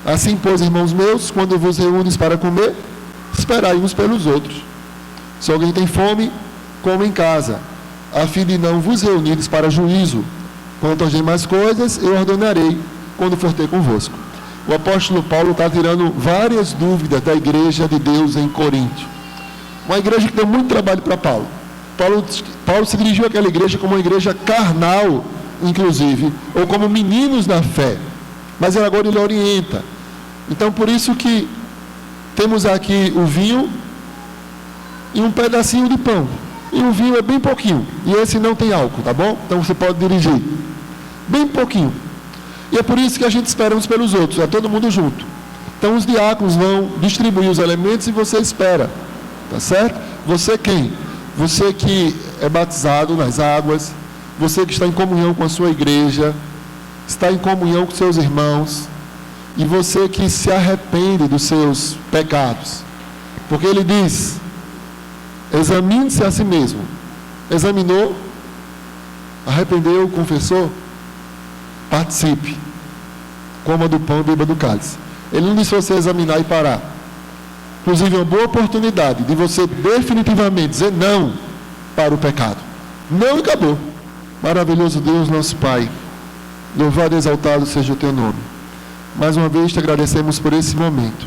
Assim, pois, irmãos meus, quando vos reúnes para comer, esperai uns pelos outros. Se alguém tem fome, coma em casa, a fim de não vos reunires para juízo. Quanto às demais coisas, eu ordenarei quando for ter convosco. O apóstolo Paulo está tirando várias dúvidas da igreja de Deus em Corinto. Uma igreja que deu muito trabalho para Paulo. Paulo se dirigiu àquela igreja como uma igreja carnal, inclusive, ou como meninos na fé. Mas agora ele orienta. Então, por isso que temos aqui o vinho e um pedacinho de pão. E o vinho é bem pouquinho. E esse não tem álcool, tá bom? Então você pode dirigir. Bem pouquinho. E é por isso que a gente espera uns pelos outros. É todo mundo junto. Então os diáconos vão distribuir os elementos e você espera. Tá certo? Você quem? Você que é batizado nas águas. Você que está em comunhão com a sua igreja. Está em comunhão com seus irmãos. E você que se arrepende dos seus pecados. Porque ele diz: examine-se a si mesmo. Examinou, arrependeu, confessou, participe. Coma do pão e beba do cálice. Ele não disse você examinar e parar. Inclusive, é uma boa oportunidade de você definitivamente dizer não para o pecado. Não e acabou. Maravilhoso Deus, nosso Pai. Louvado e exaltado seja o teu nome. Mais uma vez te agradecemos por esse momento.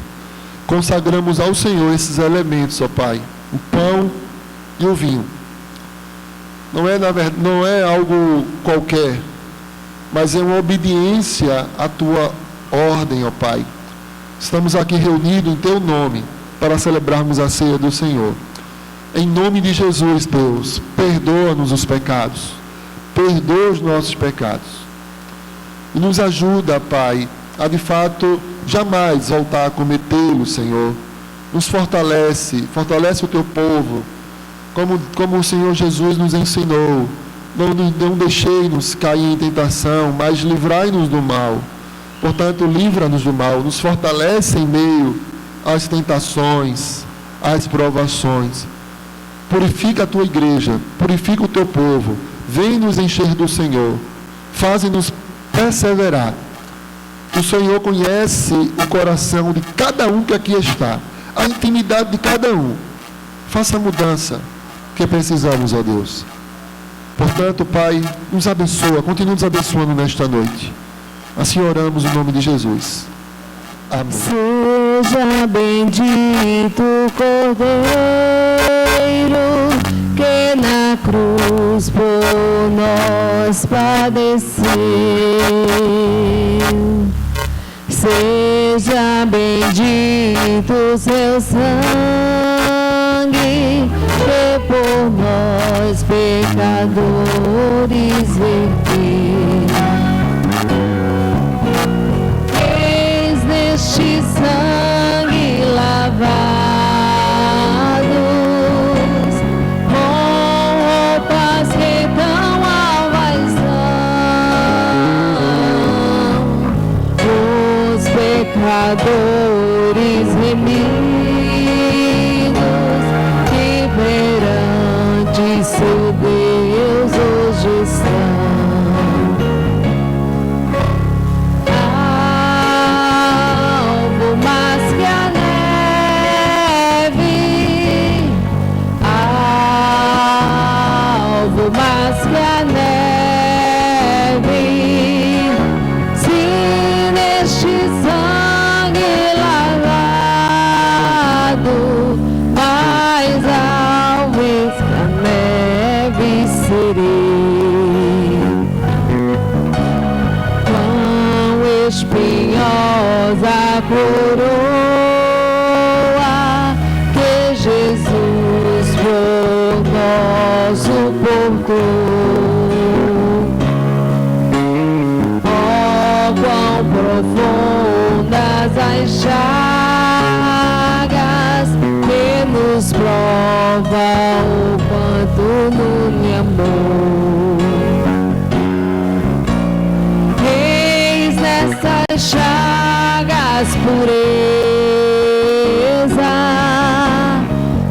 Consagramos ao Senhor esses elementos, ó Pai. O pão e o vinho. Não é algo qualquer, mas é uma obediência à tua ordem, ó Pai. Estamos aqui reunidos em teu nome para celebrarmos a ceia do Senhor. Em nome de Jesus, Deus, perdoa-nos os pecados. Perdoa os nossos pecados. E nos ajuda, Pai, a de fato jamais voltar a cometê-los, Senhor. Nos fortalece o teu povo, como o Senhor Jesus nos ensinou. Não deixei-nos cair em tentação, mas livrai-nos do mal. Portanto, livra-nos do mal, nos fortalece em meio às tentações, as provações. Purifica a tua igreja, purifica o teu povo, vem nos encher do Senhor, faze-nos perseverar. O Senhor conhece o coração de cada um que aqui está, a intimidade de cada um. Faça a mudança que precisamos, ó Deus. Portanto, Pai, nos abençoa, continue nos abençoando nesta noite. Assim oramos em nome de Jesus. Amém. Seja bendito o Cordeiro que na cruz por nós padeceu. Seja bendito o seu sangue que por nós pecadores verteu. Eis neste sangue lavados, com roupas que tão alvas são, os pecadores remidos que perante seu Deus hoje estão. Mais que a neve, se neste sangue lavado, mais alves que a neve serei. Quão espinhosa coroa que Jesus por nós suportou. Oh, quão profundas as chagas que nos provam o quanto me amou. Eis nessas chagas pureza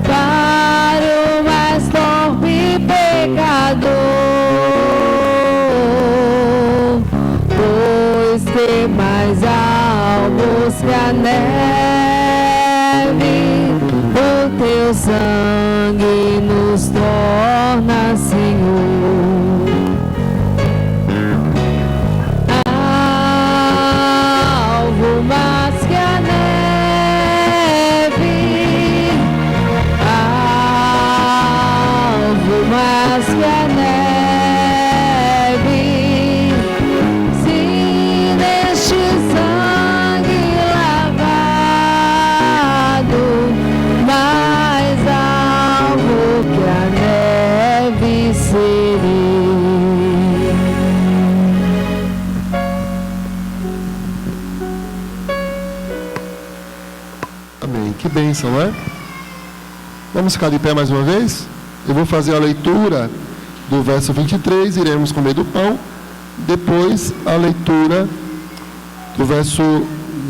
para o mais torpe pecador, pois tem mais alvos que a neve, o teu sangue nos torna Senhor. Alvo mais que a neve, mais que a neve, se neste sangue lavado, mais alvo que a neve serei. Amém. Que bênção, não é? Vamos ficar de pé mais uma vez? Eu vou fazer a leitura do verso 23, iremos comer do pão. Depois a leitura do verso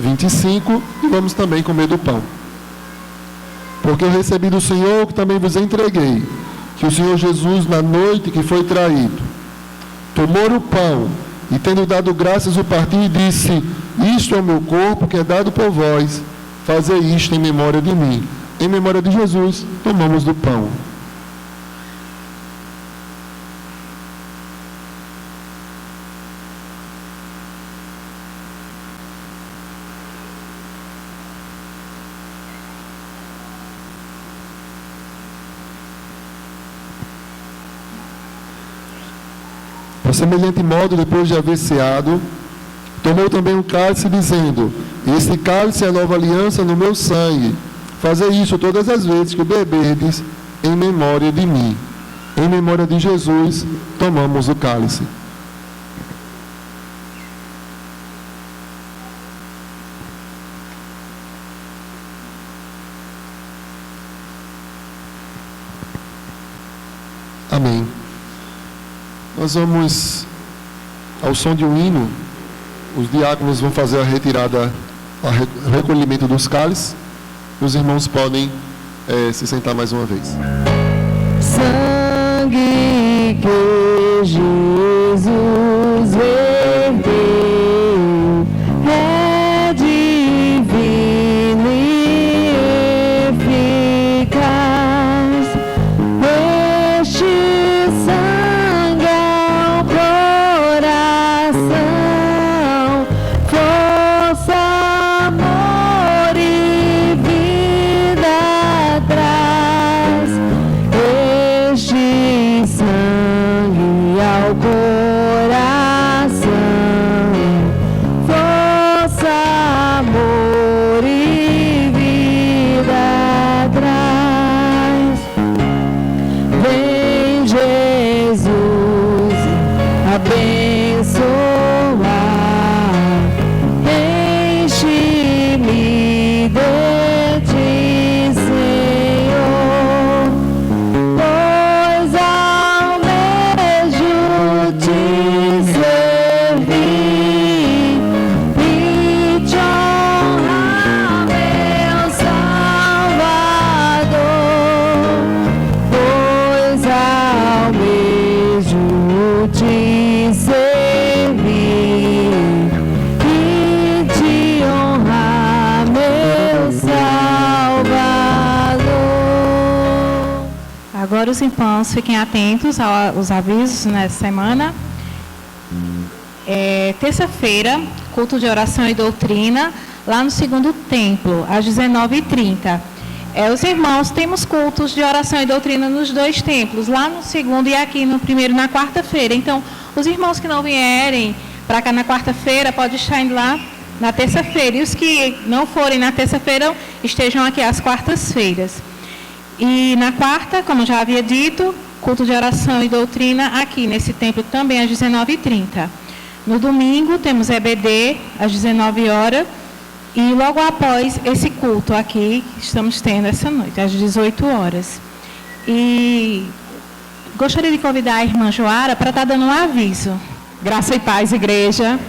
25 e vamos também comer do pão. Porque eu recebi do Senhor que também vos entreguei, que o Senhor Jesus, na noite que foi traído, tomou o pão e, tendo dado graças, o partiu e disse: isto é o meu corpo que é dado por vós, fazei isto em memória de mim. Em memória de Jesus, tomamos do pão. Por semelhante modo, depois de haver ceado, tomou também um cálice, dizendo: este cálice é a nova aliança no meu sangue. Fazei isso todas as vezes que o beberdes, em memória de mim. Em memória de Jesus, tomamos o cálice. Amém. Nós vamos, ao som de um hino, os diáconos vão fazer a retirada, o recolhimento dos cálices. Os irmãos podem se sentar mais uma vez. Sangue que Jesus verteu é divino e eficaz. Este sangue ao coração, força, amor e vida traz. Este sangue ao coração, força, amor e vida traz. Vem Jesus abençoar, enche-me de ti, Senhor, pois almejo te servir e te honrar, meu Salvador, pois almejo te servir e te honrar, meu Salvador. Agora os irmãos fiquem atentos aos avisos nessa semana. Terça-feira, culto de oração e doutrina, lá no segundo templo, às 19h30. Os irmãos, temos cultos de oração e doutrina nos dois templos, lá no segundo e aqui no primeiro, na quarta-feira. Então, os irmãos que não vierem para cá na quarta-feira, podem estar indo lá na terça-feira. E os que não forem na terça-feira, estejam aqui às quartas-feiras. E na quarta, como já havia dito, culto de oração e doutrina aqui nesse templo também às 19h30. No domingo temos EBD às 19 horas e logo após esse culto aqui que estamos tendo essa noite, às 18 horas. E gostaria de convidar a irmã Joara para estar dando um aviso. Graça e paz, igreja.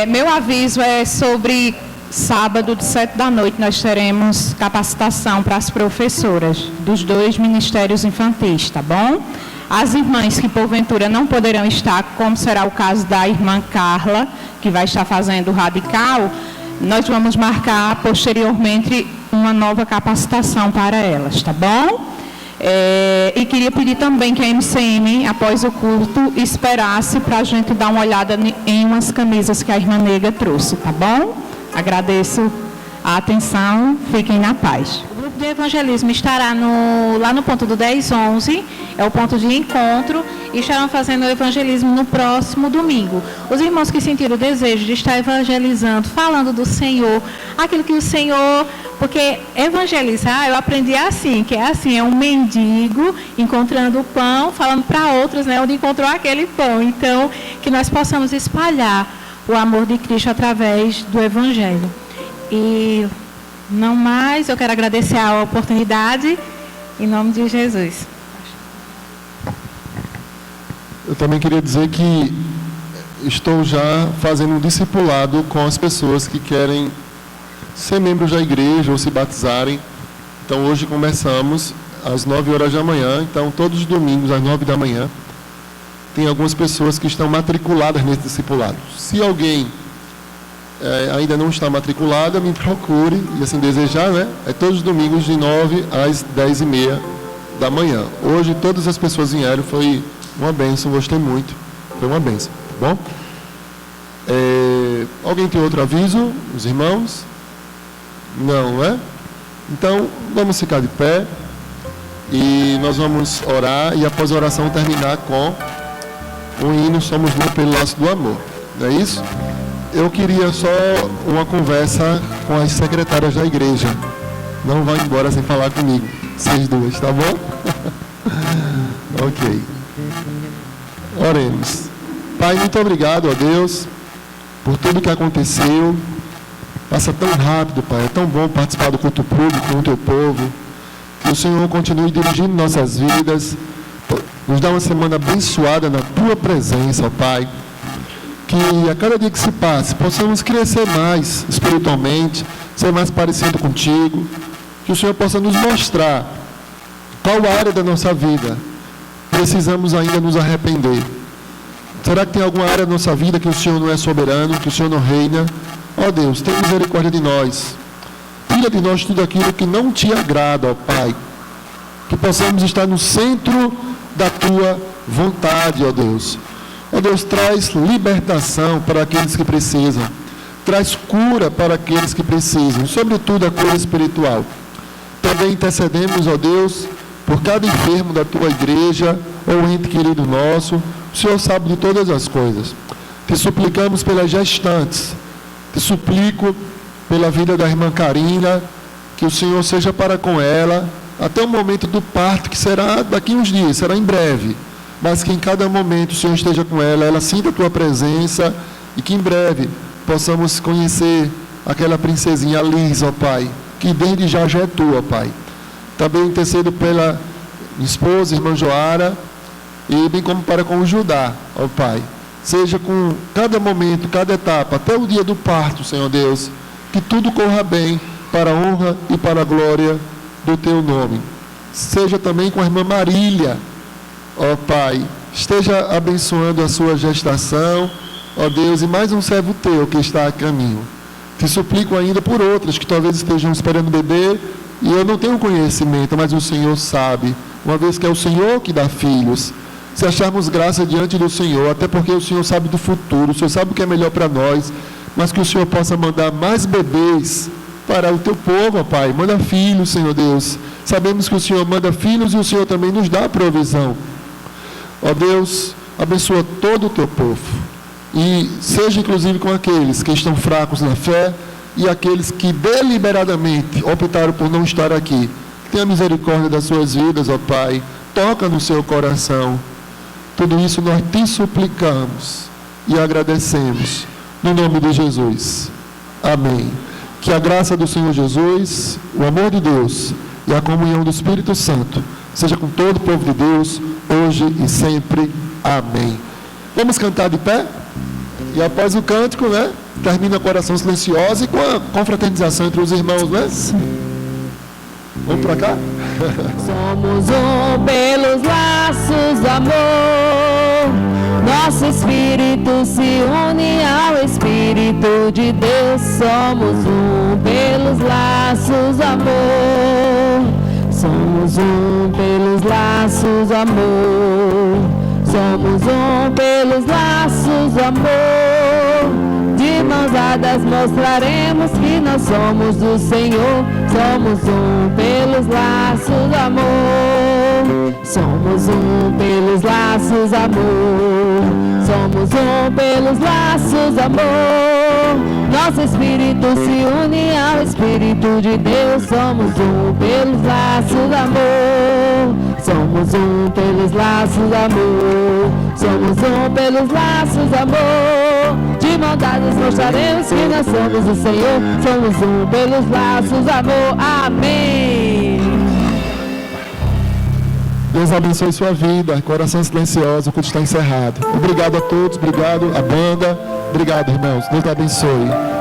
Meu aviso é sobre sábado, de 7 da noite, nós teremos capacitação para as professoras dos 2 ministérios infantis, tá bom? As irmãs que porventura não poderão estar, como será o caso da irmã Carla, que vai estar fazendo o radical, nós vamos marcar posteriormente uma nova capacitação para elas, tá bom? E queria pedir também que a MCM, após o culto, esperasse para a gente dar uma olhada em umas camisas que a irmã Nega trouxe, tá bom? Agradeço a atenção, fiquem na paz. O grupo de evangelismo estará lá no ponto do 1011, é o ponto de encontro, e estarão fazendo o evangelismo no próximo domingo. Os irmãos que sentiram o desejo de estar evangelizando, falando do Senhor, aquilo que o Senhor... Porque evangelizar, eu aprendi assim, que é assim, é um mendigo encontrando o pão, falando para outros, né, onde encontrou aquele pão. Então, que nós possamos espalhar o amor de Cristo através do Evangelho. E não mais, eu quero agradecer a oportunidade, em nome de Jesus. Eu também queria dizer que estou já fazendo um discipulado com as pessoas que querem ser membros da igreja ou se batizarem. Então, hoje começamos às 9 horas da manhã. Então, todos os domingos, às 9 da manhã, tem algumas pessoas que estão matriculadas nesse discipulado. Se alguém ainda não está matriculada, me procure, e assim desejar, né? É todos os domingos de 9 às 10h30 da manhã. Hoje todas as pessoas vieram, foi uma bênção, gostei muito, foi uma bênção, tá bom? Alguém tem outro aviso? Os irmãos? Não, né? Então, vamos ficar de pé e nós vamos orar e após a oração terminar com o hino Somos Luz pelo Laço do Amor, não é isso? Eu queria só uma conversa com as secretárias da igreja. Não vá embora sem falar comigo, vocês duas, tá bom? Ok. Oremos. Pai, muito obrigado, ó Deus, por tudo que aconteceu. Passa tão rápido, Pai. É tão bom participar do culto público com o Teu povo. Que o Senhor continue dirigindo nossas vidas. Nos dá uma semana abençoada na Tua presença, ó Pai. Que a cada dia que se passe, possamos crescer mais espiritualmente, ser mais parecido contigo. que o Senhor possa nos mostrar qual área da nossa vida precisamos ainda nos arrepender. Será que tem alguma área da nossa vida que o Senhor não é soberano, que o Senhor não reina? Ó Deus, tem misericórdia de nós. Tira de nós tudo aquilo que não te agrada, ó Pai. Que possamos estar no centro da Tua vontade, ó Deus. Ó Deus, traz libertação para aqueles que precisam. Traz cura para aqueles que precisam. Sobretudo a cura espiritual. Também intercedemos, ó Deus, por cada enfermo da Tua igreja, ou ente querido nosso. O Senhor sabe de todas as coisas. Te suplicamos pelas gestantes. Te suplico pela vida da irmã Karina, que o Senhor seja para com ela, até o momento do parto, que será daqui uns dias, será em breve. Mas que em cada momento o Senhor esteja com ela, ela sinta a Tua presença, e que em breve possamos conhecer aquela princesinha Liz, ó Pai, que desde já é Tua, Pai. Também intercedo pela minha esposa, irmã Joara, e bem como para com o Judá, ó Pai. Seja com cada momento, cada etapa, até o dia do parto, Senhor Deus, que tudo corra bem para a honra e para a glória do Teu nome. Seja também com a irmã Marília, ó Pai, esteja abençoando a sua gestação, ó Deus, e mais um servo Teu que está a caminho. Te suplico ainda por outras que talvez estejam esperando bebê, e eu não tenho conhecimento, mas o Senhor sabe, uma vez que é o Senhor que dá filhos. Se acharmos graça diante do Senhor, até porque o Senhor sabe do futuro, o Senhor sabe o que é melhor para nós, mas que o Senhor possa mandar mais bebês para o Teu povo, ó Pai. Manda filhos, Senhor Deus. Sabemos que o Senhor manda filhos e o Senhor também nos dá a provisão. Ó Deus, abençoa todo o Teu povo. E seja inclusive com aqueles que estão fracos na fé e aqueles que deliberadamente optaram por não estar aqui. Tenha misericórdia das suas vidas, ó Pai. Toca no seu coração. Tudo isso nós te suplicamos e agradecemos. No nome de Jesus. Amém. Que a graça do Senhor Jesus, o amor de Deus e a comunhão do Espírito Santo seja com todo o povo de Deus, hoje e sempre. Amém. Vamos cantar de pé? E após o cântico, né? Termina a oração silenciosa e com a confraternização entre os irmãos, né? Vamos para cá? Somos um pelos laços do amor. Nosso espírito se une ao Espírito de Deus. Somos um pelos laços do amor. Somos um pelos laços do amor. Somos um pelos laços do amor. De mãos dadas mostraremos que nós somos do Senhor. Somos um pelos laços do amor. Somos um pelos laços do amor. Somos um pelos laços do amor. Nosso espírito se une ao Espírito de Deus. Somos um pelos laços do amor. Somos um pelos laços do amor. Somos um pelos laços do amor. De mão dadas mostraremos que nós somos o Senhor. Somos um pelos laços do amor. Amém. Deus abençoe sua vida. Coração silencioso, o culto está encerrado. Obrigado a todos, obrigado à banda. Obrigado, irmãos. Deus te abençoe.